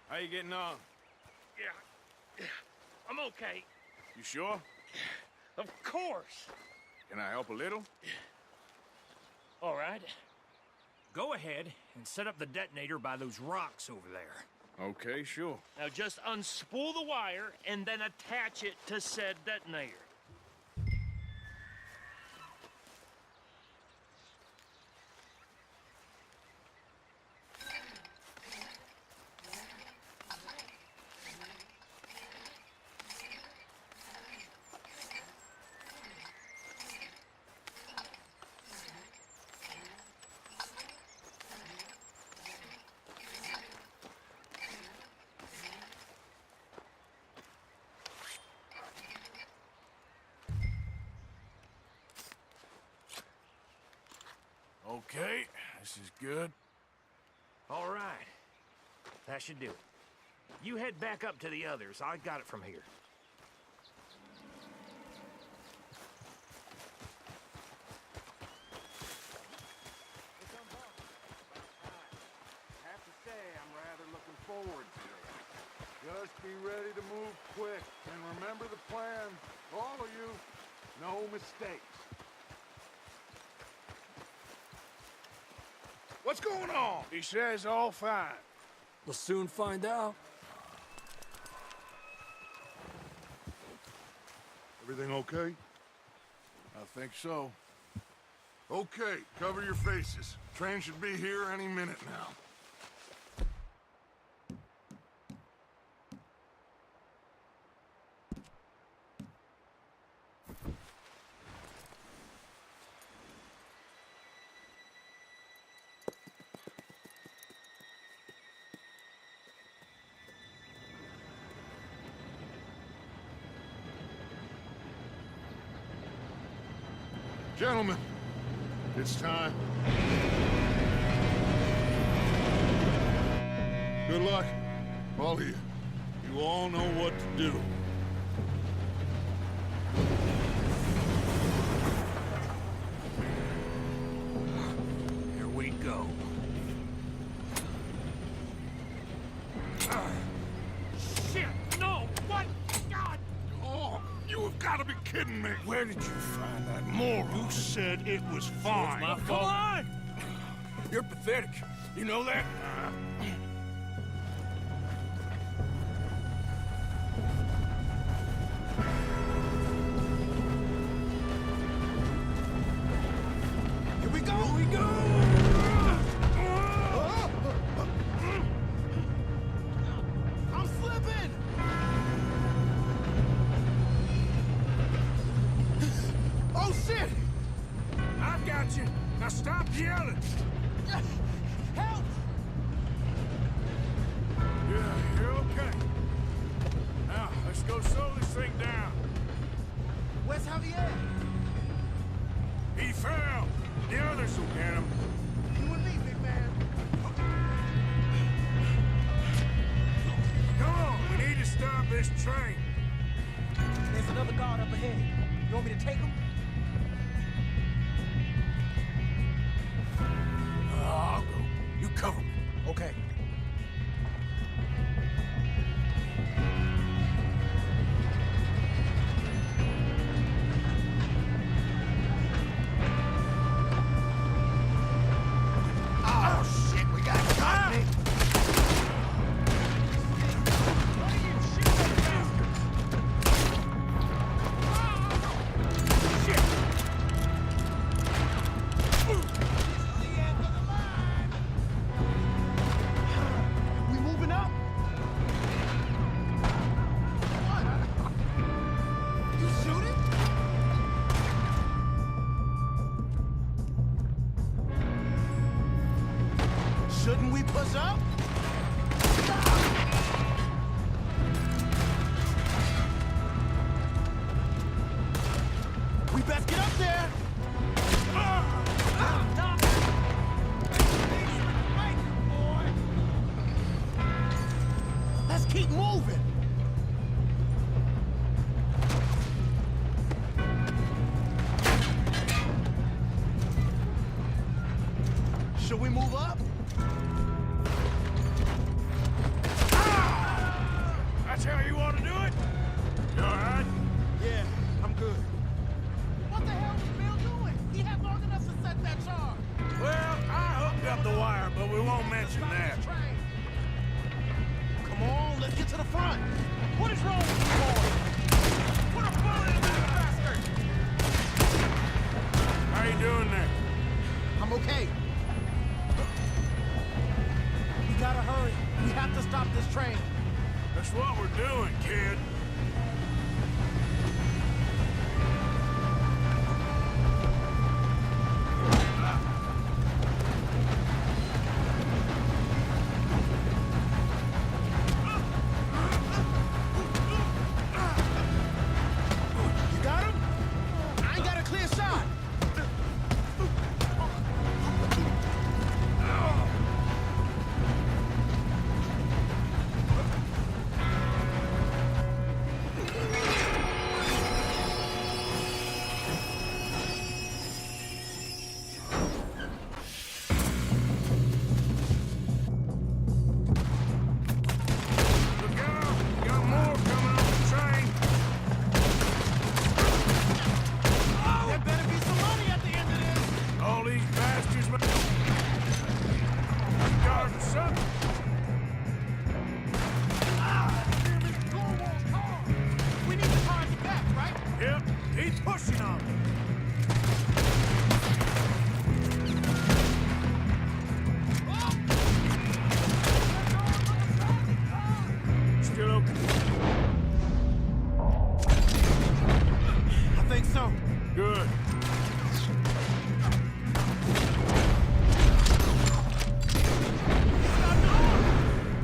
[SPEAKER 2] How you getting on?
[SPEAKER 8] Yeah, I'm okay.
[SPEAKER 2] You sure?
[SPEAKER 8] Of course.
[SPEAKER 2] Can I help a little?
[SPEAKER 8] All right. Go ahead and set up the detonator by those rocks over there.
[SPEAKER 2] Okay, sure.
[SPEAKER 8] Now just unspool the wire and then attach it to said detonator.
[SPEAKER 2] Okay, this is good.
[SPEAKER 8] All right. That should do it. You head back up to the others. I got it from here.
[SPEAKER 6] Have to say, I'm rather looking forward to it. Just be ready to move quick, and remember the plan. All of you, no mistakes.
[SPEAKER 2] What's going on? He says all fine.
[SPEAKER 3] We'll soon find out.
[SPEAKER 6] Everything okay?
[SPEAKER 2] I think so.
[SPEAKER 6] Okay, cover your faces. Train should be here any minute now. Gentlemen, it's time. Good luck, all of you. You all know what to do.
[SPEAKER 8] Here we go. Shit! No! What? God!
[SPEAKER 6] Oh, you have got to be kidding me.
[SPEAKER 2] Where did you find that moron?
[SPEAKER 6] You said it was fine.
[SPEAKER 8] my
[SPEAKER 2] Come
[SPEAKER 8] fault.
[SPEAKER 2] on! You're pathetic. You know that?
[SPEAKER 11] Here we go! Here we go! I'm slipping!
[SPEAKER 2] got you. Now stop yelling.
[SPEAKER 11] Help!
[SPEAKER 2] You're okay. Now, let's go slow this thing down.
[SPEAKER 11] Where's Javier?
[SPEAKER 2] He fell. The others will get him.
[SPEAKER 11] You and me, big man.
[SPEAKER 2] Come on, we need to stop this train.
[SPEAKER 11] There's another guard up ahead. You want me to take him?
[SPEAKER 2] I'll go. You cover me.
[SPEAKER 11] Okay.
[SPEAKER 1] Oh, shit, we got company.
[SPEAKER 11] We moving up? What? You shooting? Shouldn't we push up? We best get up there. Let's keep moving. Should we move up?
[SPEAKER 2] That's how you want to do it? You all right?
[SPEAKER 11] Yeah, I'm good. What the hell was Bill doing? He had long enough to set that charge.
[SPEAKER 2] Well, I hooked up the wire, but we won't mention that.
[SPEAKER 11] Come on, let's get to the front. What is wrong with you boys? Put a bullet in that bastard!
[SPEAKER 2] How you doing there?
[SPEAKER 11] I'm okay. We gotta hurry. We have to stop this train.
[SPEAKER 2] That's what we're doing, kid.
[SPEAKER 11] You got him? I ain't got a clear shot.
[SPEAKER 2] Look out! We got more coming off the train.
[SPEAKER 11] There better be some money at the end of this.
[SPEAKER 2] All these bastards guarding something.
[SPEAKER 11] We need the car at the back, right?
[SPEAKER 2] Yep, he's pushing on me. Still okay?
[SPEAKER 11] I think so.
[SPEAKER 2] Good.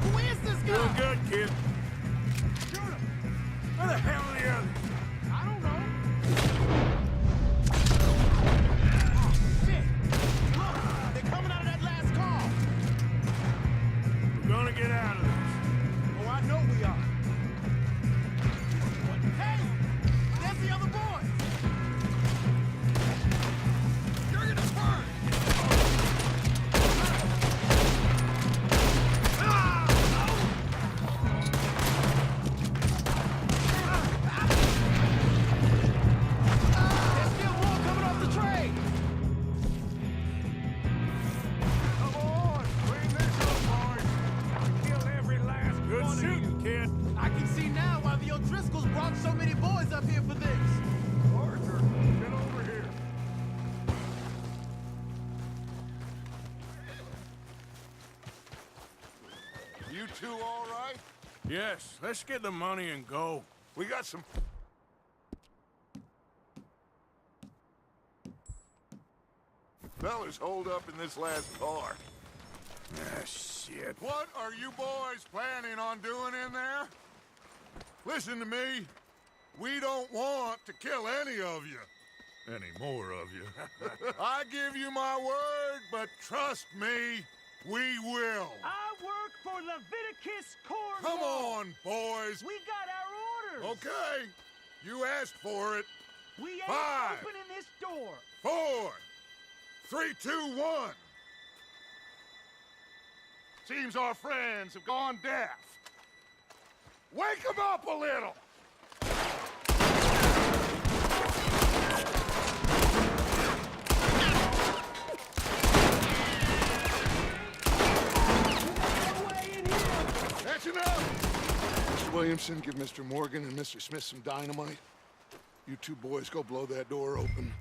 [SPEAKER 11] Who is this guy?
[SPEAKER 2] Doing good, kid. Shoot him. Where the hell are the others?
[SPEAKER 11] I don't know. Oh, shit. Look, they're coming out of that last car.
[SPEAKER 2] We're gonna get out of this.
[SPEAKER 11] Oh, I know we are. Hey, there's the other boy. You're gonna burn. There's still more coming off the train.
[SPEAKER 2] Come on, clean this up, boys. Kill every last good
[SPEAKER 11] one of
[SPEAKER 2] shooting, kid.
[SPEAKER 11] I can see now why the O'Driscolls brought so many boys up here for this.
[SPEAKER 2] Arthur, get over here.
[SPEAKER 6] You two all right?
[SPEAKER 2] Yes, let's get the money and go.
[SPEAKER 6] We got some... Fellas holed up in this last car.
[SPEAKER 2] Ah, shit.
[SPEAKER 6] What are you boys planning on doing in there? Listen to me. We don't want to kill any of you. Any more of you. I give you my word, but trust me, we will.
[SPEAKER 8] I work for Leviticus Corps.
[SPEAKER 6] Come on, boys.
[SPEAKER 8] We got our orders.
[SPEAKER 6] Okay. You asked for it.
[SPEAKER 8] We ain't
[SPEAKER 6] 5,
[SPEAKER 8] opening this door.
[SPEAKER 6] 4, 3, 2, 1. Seems our friends have gone deaf. Wake them up a little! That's enough! Mr. Williamson, give Mr. Morgan and Mr. Smith some dynamite. You two boys go blow that door open.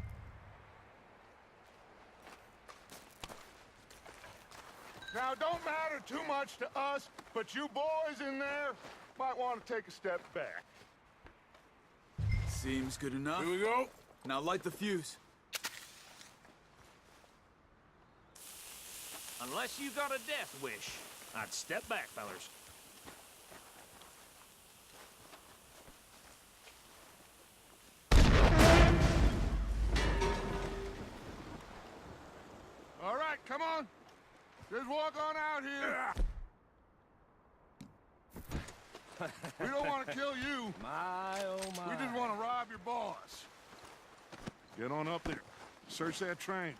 [SPEAKER 6] Now, don't matter too much to us, but you boys in there might want to take a step back.
[SPEAKER 3] Seems good enough.
[SPEAKER 2] Here we go.
[SPEAKER 3] Now light the fuse.
[SPEAKER 5] Unless you got a death wish, I'd step back, fellers.
[SPEAKER 6] All right, come on. Just walk on out here. We don't want to kill you.
[SPEAKER 5] My, oh my.
[SPEAKER 6] We just want to rob your boss. Get on up there. Search that train.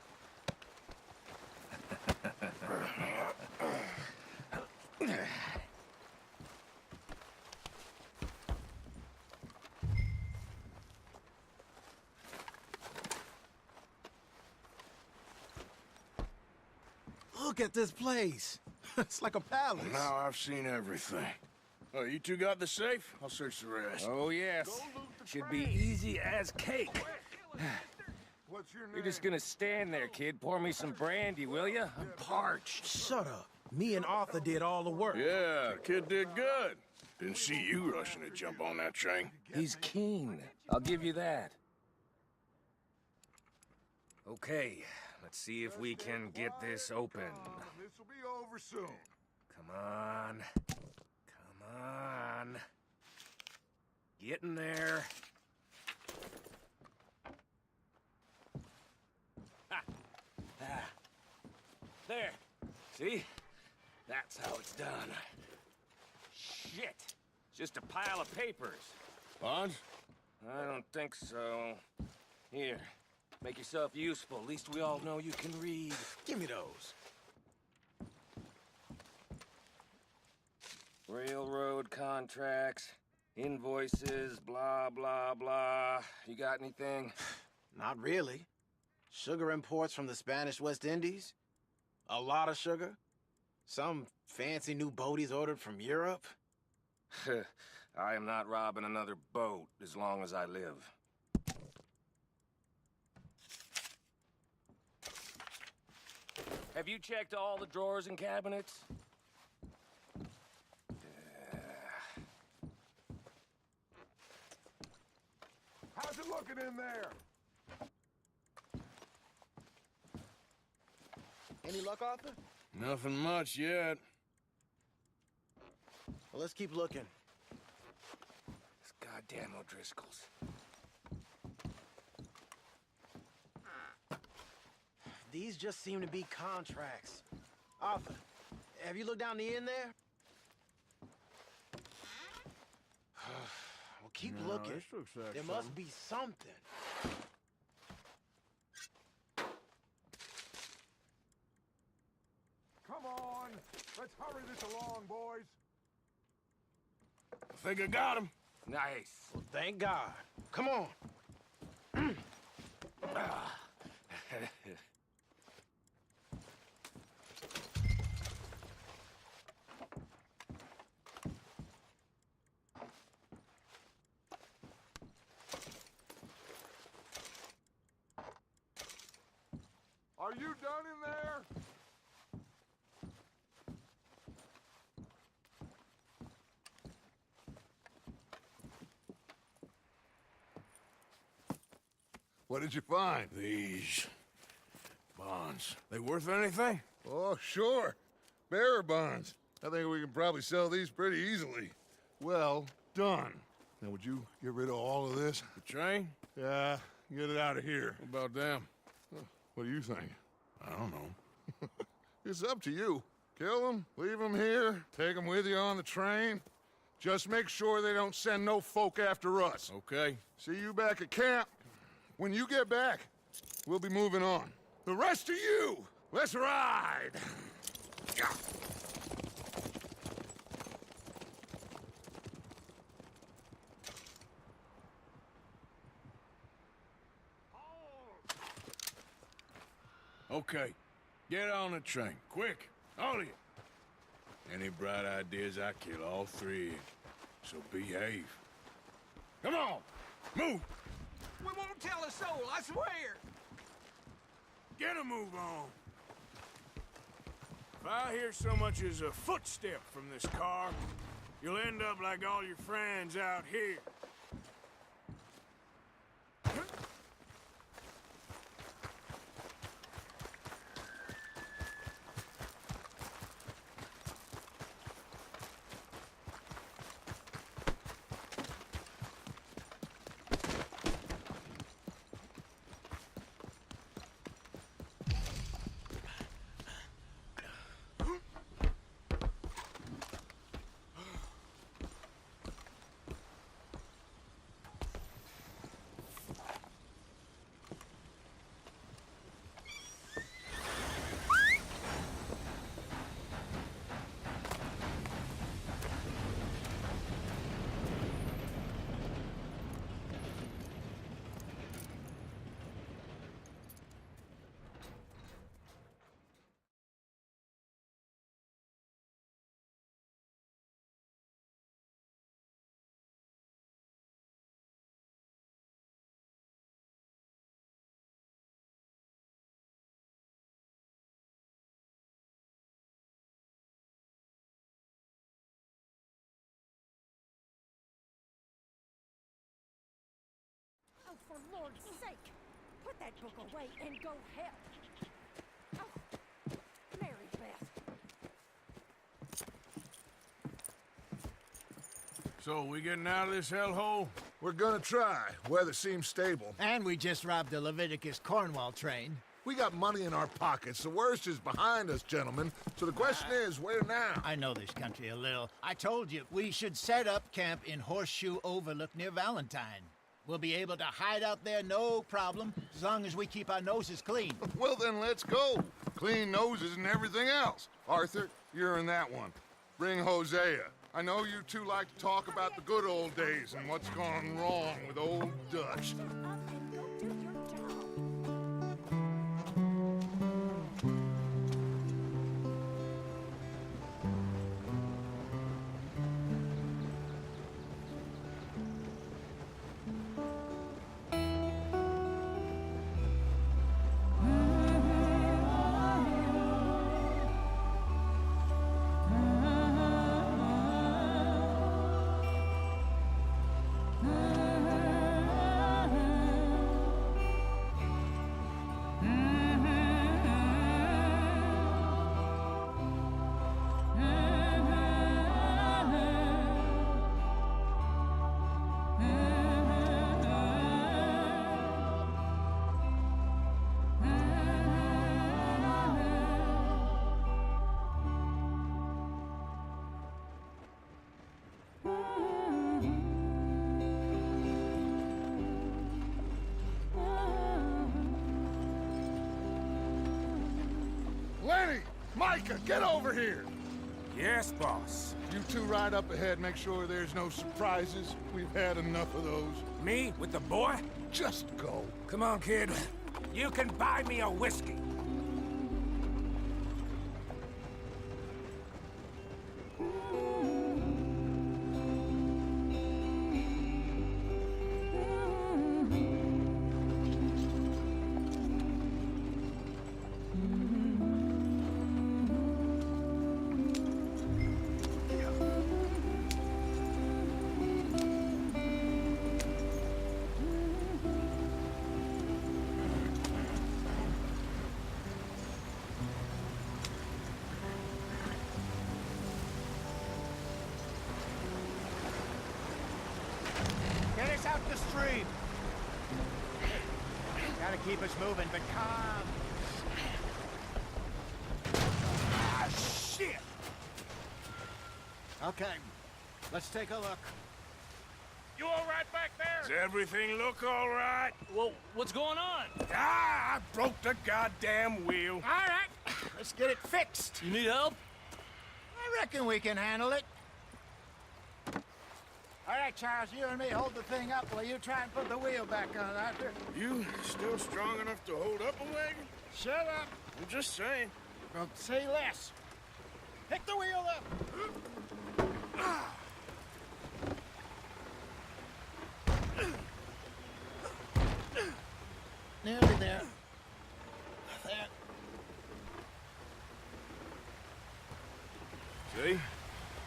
[SPEAKER 11] Look at this place. It's like a palace.
[SPEAKER 2] Now I've seen everything. Oh, you two got the safe? I'll search the rest.
[SPEAKER 5] Oh, yes. Should be easy as cake.
[SPEAKER 6] What's your name?
[SPEAKER 5] You're just gonna stand there, kid. Pour me some brandy, will ya? I'm parched.
[SPEAKER 11] Shut up. Me and Arthur did all the work.
[SPEAKER 2] Yeah, kid did good. Didn't see you rushing to jump on that train.
[SPEAKER 5] He's keen. I'll give you that. Okay, let's see if we can get this open.
[SPEAKER 6] This will be over soon.
[SPEAKER 5] Come on. Come on. Get in there. Ha. Ah. There. See? That's how it's done. Shit. It's just a pile of papers.
[SPEAKER 2] Bonds?
[SPEAKER 5] I don't think so. Here. Make yourself useful. At least we all know you can read.
[SPEAKER 11] Give me those.
[SPEAKER 5] Railroad contracts, invoices, blah, blah, blah. You got anything?
[SPEAKER 11] Not really. Sugar imports from the Spanish West Indies. A lot of sugar. Some fancy new boat he's ordered from Europe.
[SPEAKER 5] I am not robbing another boat as long as I live. Have you checked all the drawers and cabinets?
[SPEAKER 6] How's it looking in there?
[SPEAKER 11] Any luck, Arthur?
[SPEAKER 2] Nothing much yet.
[SPEAKER 11] Well, let's keep looking.
[SPEAKER 5] This goddamn O'Driscolls.
[SPEAKER 11] These just seem to be contracts. Arthur, have you looked down the end there? Well, keep looking.
[SPEAKER 2] This looks like
[SPEAKER 11] There must be something.
[SPEAKER 6] Come on. Let's hurry this along, boys.
[SPEAKER 2] I think I got him.
[SPEAKER 5] Nice.
[SPEAKER 11] Well, thank God. Come on.
[SPEAKER 6] Are you done in there? What did you find?
[SPEAKER 2] These bonds. bonds. They worth anything?
[SPEAKER 6] Oh, sure. Bearer bonds. I think we can probably sell these pretty easily. Well done. Now, would you get rid of all of this?
[SPEAKER 2] The train?
[SPEAKER 6] Yeah, get it out of here.
[SPEAKER 2] What about them?
[SPEAKER 6] What do you think?
[SPEAKER 2] I don't know.
[SPEAKER 6] It's up to you. Kill them, leave them here, take them with you on the train. Just make sure they don't send no folk after us.
[SPEAKER 2] Okay.
[SPEAKER 6] See you back at camp. When you get back, we'll be moving on. The rest of you, let's ride!
[SPEAKER 2] Okay. Get on the train. Quick. All of you. Any bright ideas, I kill all three. So behave. Come on! Move!
[SPEAKER 4] We won't tell a soul, I swear!
[SPEAKER 2] Get a move on! If I hear so much as a footstep from this car, you'll end up like all your friends out here.
[SPEAKER 12] Oh, for Lord's sake! Put that book away and go help! Oh, Mary Beth.
[SPEAKER 2] So, we getting out of this hellhole?
[SPEAKER 6] We're gonna try. Weather seems stable.
[SPEAKER 11] And we just robbed the Leviticus Cornwall train.
[SPEAKER 6] We got money in our pockets. The worst is behind us, gentlemen. So the question is, where now?
[SPEAKER 11] I know this country a little. I told you, we should set up camp in Horseshoe Overlook near Valentine. We'll be able to hide out there no problem, as long as we keep our noses clean.
[SPEAKER 6] Well, then let's go. Clean noses and everything else. Arthur, you're in that one. Bring Hosea. I know you two like to talk about the good old days and what's gone wrong with old Dutch. Lenny! Micah, get over here!
[SPEAKER 5] Yes, boss.
[SPEAKER 6] You two ride up ahead, make sure there's no surprises. We've had enough of those.
[SPEAKER 5] Me with the boy?
[SPEAKER 6] Just go.
[SPEAKER 5] Come on, kid. You can buy me a whiskey.
[SPEAKER 11] stream. Gotta keep us moving, but calm. Ah, shit! Okay, let's take a look.
[SPEAKER 5] You all right back there?
[SPEAKER 2] Does everything look all right?
[SPEAKER 8] Well, what's going on?
[SPEAKER 2] Ah, I broke the goddamn wheel.
[SPEAKER 11] All right, let's get it fixed.
[SPEAKER 8] You need help?
[SPEAKER 11] I reckon we can handle it. All right, Charles, you and me hold the thing up while you try and put the wheel back on, Arthur.
[SPEAKER 2] You still strong enough to hold up a wagon?
[SPEAKER 11] Shut up.
[SPEAKER 2] I'm just saying.
[SPEAKER 11] Well, say less. Pick the wheel up. Nearly there. There.
[SPEAKER 2] See?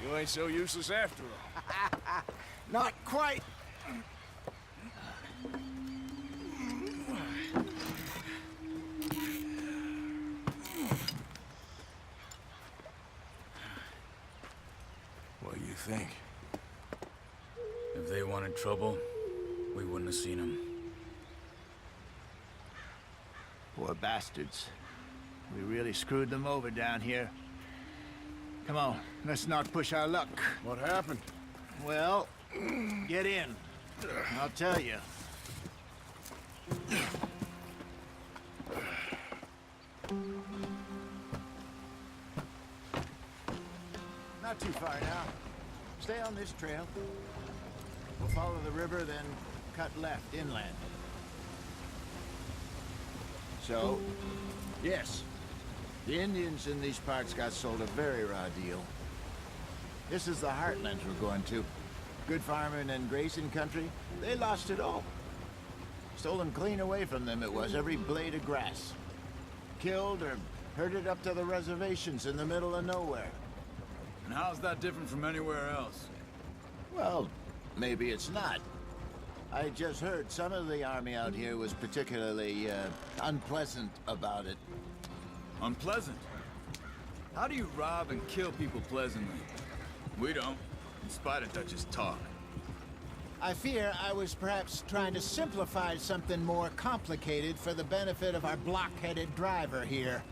[SPEAKER 2] You ain't so useless after all.
[SPEAKER 11] Not quite.
[SPEAKER 2] What do you think?
[SPEAKER 3] If they wanted trouble, we wouldn't have seen them.
[SPEAKER 11] Poor bastards. We really screwed them over down here. Come on, let's not push our luck.
[SPEAKER 2] What happened?
[SPEAKER 11] Well, get in. I'll tell you. Not too far now. Stay on this trail. We'll follow the river, then cut left inland. So, yes, the Indians in these parts got sold a very raw deal. This is the heartlands we're going to. Good farming and grazing country, they lost it all. Stolen clean away from them it was, every blade of grass. Killed or herded up to the reservations in the middle of nowhere.
[SPEAKER 3] And how's that different from anywhere else?
[SPEAKER 11] Well, maybe it's not. I just heard some of the army out here was particularly, unpleasant about it.
[SPEAKER 3] Unpleasant? How do you rob and kill people pleasantly? We don't, in spite of Dutch's talk.
[SPEAKER 11] I fear I was perhaps trying to simplify something more complicated for the benefit of our block-headed driver here.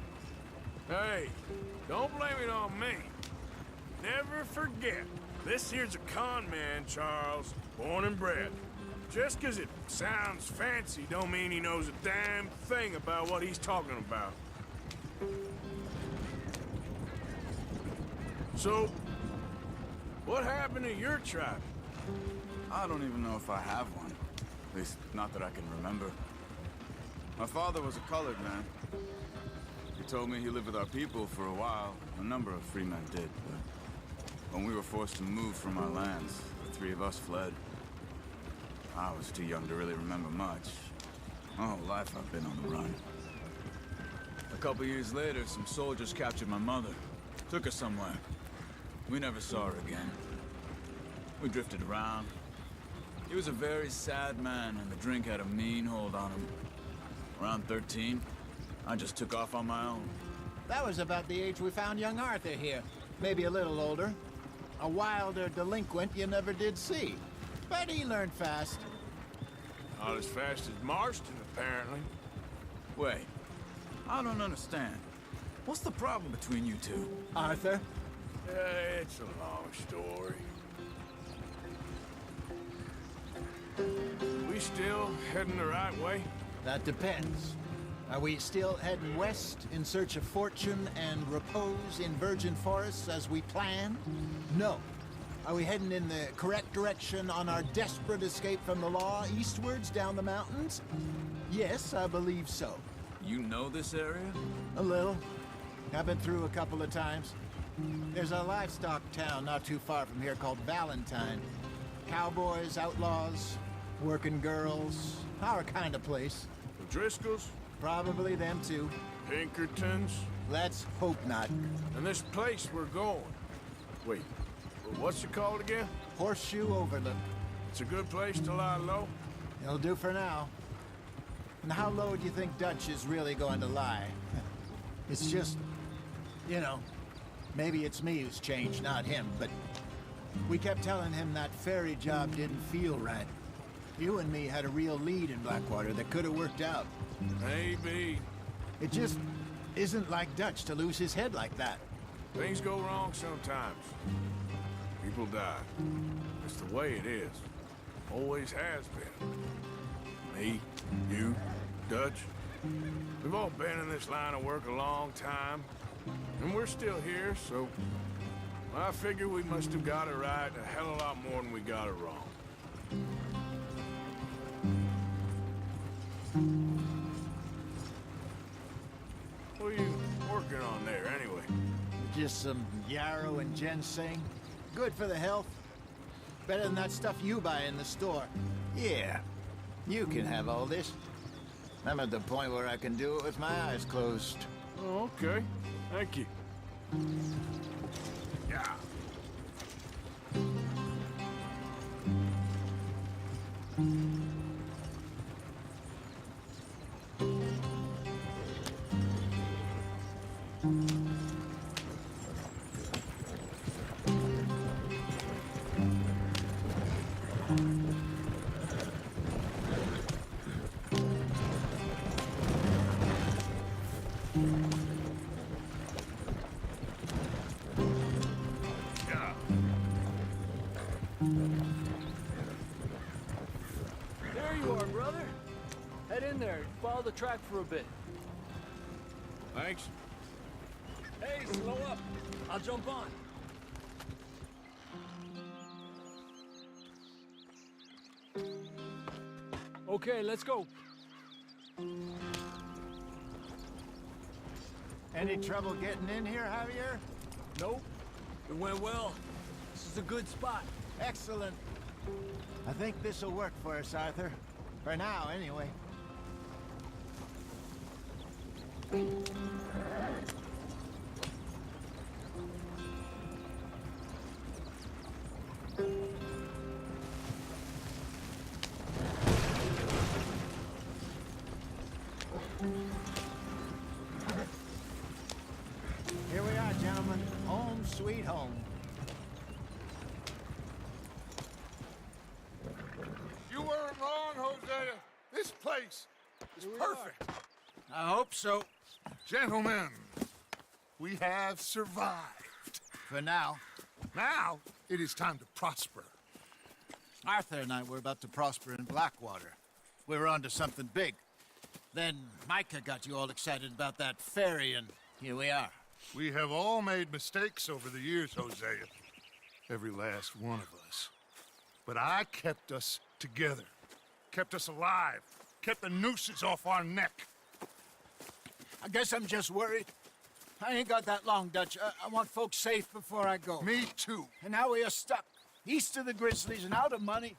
[SPEAKER 2] Hey, don't blame it on me. Never forget, this here's a con man, Charles, born and bred. Just 'cause it sounds fancy don't mean he knows a damn thing about what he's talking about. So, what happened to your tribe?
[SPEAKER 3] I don't even know if I have one. At least, not that I can remember. My father was a colored man. He told me he lived with our people for a while. A number of free men did, but when we were forced to move from our lands, the three of us fled. I was too young to really remember much. My whole life I've been on the run. A couple years later, some soldiers captured my mother. Took her somewhere. We never saw her again. We drifted around. He was a very sad man, and the drink had a mean hold on him. Around 13, I just took off on my own.
[SPEAKER 11] That was about the age we found young Arthur here. Maybe a little older. A wilder delinquent you never did see. But he learned fast.
[SPEAKER 2] Not as fast as Marston, apparently.
[SPEAKER 3] Wait, I don't understand. What's the problem between you two?
[SPEAKER 11] Arthur?
[SPEAKER 2] It's a long story. We still heading the right way?
[SPEAKER 11] That depends. Are we still heading west in search of fortune and repose in virgin forests as we planned? No. Are we heading in the correct direction on our desperate escape from the law eastwards down the mountains? Yes, I believe so.
[SPEAKER 3] You know this area?
[SPEAKER 11] A little. I've been through a couple of times. There's a livestock town not too far from here called Valentine. Cowboys, outlaws, working girls, our kind of place.
[SPEAKER 2] The Driscolls?
[SPEAKER 11] Probably them too.
[SPEAKER 2] Pinkertons?
[SPEAKER 11] Let's hope not.
[SPEAKER 2] And this place we're going. Wait, what's it called again?
[SPEAKER 11] Horseshoe Overlook.
[SPEAKER 2] It's a good place to lie low?
[SPEAKER 11] It'll do for now. And how low do you think Dutch is really going to lie? It's just, you know, maybe it's me who's changed, not him, but we kept telling him that ferry job didn't feel right. You and me had a real lead in Blackwater that could have worked out.
[SPEAKER 2] Maybe.
[SPEAKER 11] It just isn't like Dutch to lose his head like that.
[SPEAKER 2] Things go wrong sometimes. People die. It's the way it is. Always has been. Me, you, Dutch. We've all been in this line of work a long time. And we're still here, so... I figure we must have got it right a hell of a lot more than we got it wrong. What are you working on there, anyway?
[SPEAKER 11] Just some yarrow and ginseng. Good for the health. Better than that stuff you buy in the store. Yeah, you can have all this. I'm at the point where I can do it with my eyes closed.
[SPEAKER 2] Oh, okay. Thank you. Yeah.
[SPEAKER 8] There you are, brother. Head in there. Follow the track for a bit.
[SPEAKER 2] Thanks.
[SPEAKER 8] Hey, slow up. I'll jump on. Okay, let's go.
[SPEAKER 11] Any trouble getting in here, Javier?
[SPEAKER 8] Nope. It went well. This is a good spot.
[SPEAKER 11] Excellent. I think this'll work for us, Arthur. For now, anyway. Here we are, gentlemen. Home sweet home.
[SPEAKER 6] You weren't wrong, Hosea. This place is perfect.
[SPEAKER 11] I hope so.
[SPEAKER 6] Gentlemen, we have survived.
[SPEAKER 11] For now.
[SPEAKER 6] Now, it is time to prosper.
[SPEAKER 11] Arthur and I were about to prosper in Blackwater. We were onto something big. Then Micah got you all excited about that ferry, and here we are.
[SPEAKER 6] We have all made mistakes over the years, Hosea. Every last one of us. But I kept us together. Kept us alive. Kept the nooses off our neck.
[SPEAKER 11] I guess I'm just worried. I ain't got that long, Dutch. I want folks safe before I go.
[SPEAKER 6] Me too.
[SPEAKER 11] And now we are stuck. East of the Grizzlies and out of money.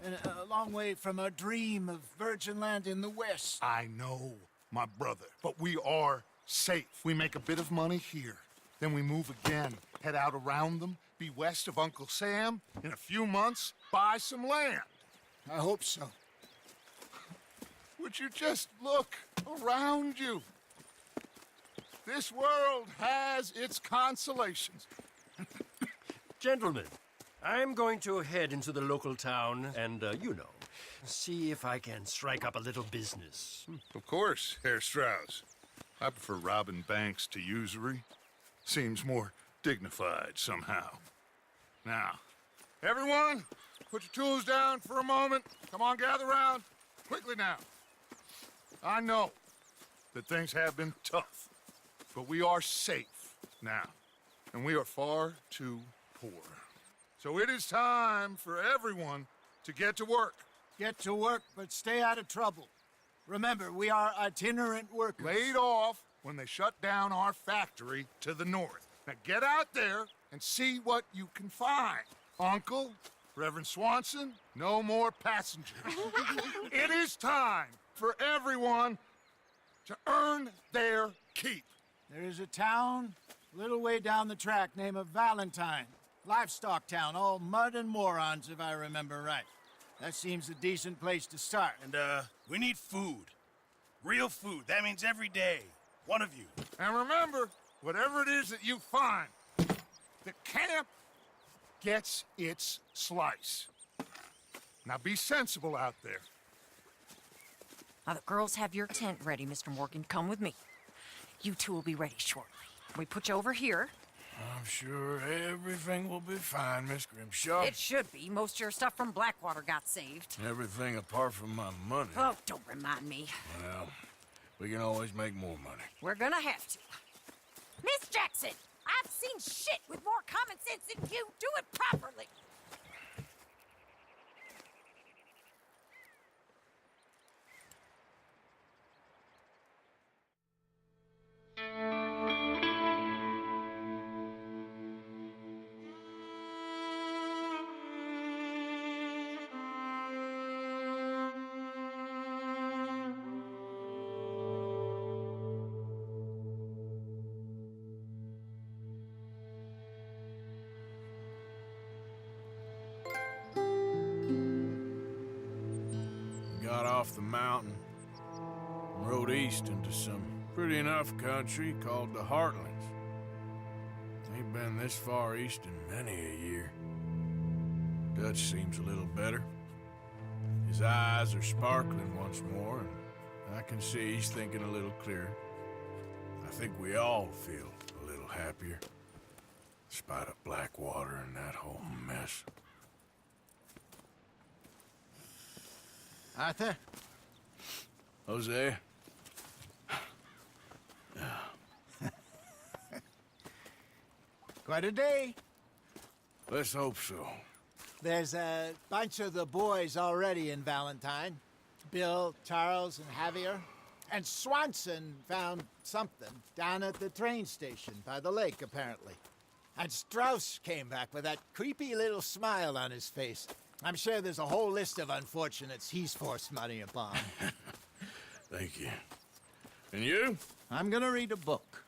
[SPEAKER 11] And a long way from our dream of virgin land in the west.
[SPEAKER 6] I know, my brother. But we are safe. We make a bit of money here. Then we move again. Head out around them. Be west of Uncle Sam. In a few months, buy some land.
[SPEAKER 11] I hope so.
[SPEAKER 6] Would you just look around you? This world has its consolations.
[SPEAKER 13] Gentlemen, I'm going to head into the local town and, see if I can strike up a little business.
[SPEAKER 6] Of course, Herr Strauss. I prefer robbing banks to usury. Seems more dignified somehow. Now, everyone, put your tools down for a moment. Come on, gather round. Quickly now. I know that things have been tough, but we are safe now, and we are far too poor. So it is time for everyone to get to work.
[SPEAKER 11] Get to work, but stay out of trouble. Remember, we are itinerant workers.
[SPEAKER 6] Laid off when they shut down our factory to the north. Now get out there and see what you can find. Uncle, Reverend Swanson, no more passengers. It is time for everyone to earn their keep.
[SPEAKER 11] There is a town a little way down the track named Valentine. Livestock town, all mud and morons, if I remember right. That seems a decent place to start.
[SPEAKER 1] And, we need food. Real food. That means every day. One of you.
[SPEAKER 6] And remember, whatever it is that you find, the camp gets its slice. Now be sensible out there.
[SPEAKER 12] Now, the girls have your tent ready, Mr. Morgan. Come with me. You two will be ready shortly. We put you over here.
[SPEAKER 2] I'm sure everything will be fine, Miss Grimshaw.
[SPEAKER 12] It should be. Most of your stuff from Blackwater got saved.
[SPEAKER 2] Everything apart from my money.
[SPEAKER 12] Oh, don't remind me.
[SPEAKER 2] Well, we can always make more money.
[SPEAKER 12] We're gonna have to. Miss Jackson, I've seen shit with more common sense than you. Do it properly.
[SPEAKER 2] Got off the mountain, rode east into some pretty enough country called the Heartlands. Ain't been this far east in many a year. Dutch seems a little better. His eyes are sparkling once more, and I can see he's thinking a little clearer. I think we all feel a little happier, in spite of Blackwater and that whole mess.
[SPEAKER 11] Arthur?
[SPEAKER 2] Jose?
[SPEAKER 11] Quite a day.
[SPEAKER 2] Let's hope so.
[SPEAKER 11] There's a bunch of the boys already in Valentine. Bill, Charles, and Javier. And Swanson found something down at the train station by the lake, apparently. And Strauss came back with that creepy little smile on his face. I'm sure there's a whole list of unfortunates he's forced money upon.
[SPEAKER 2] Thank you. And you?
[SPEAKER 11] I'm gonna read a book.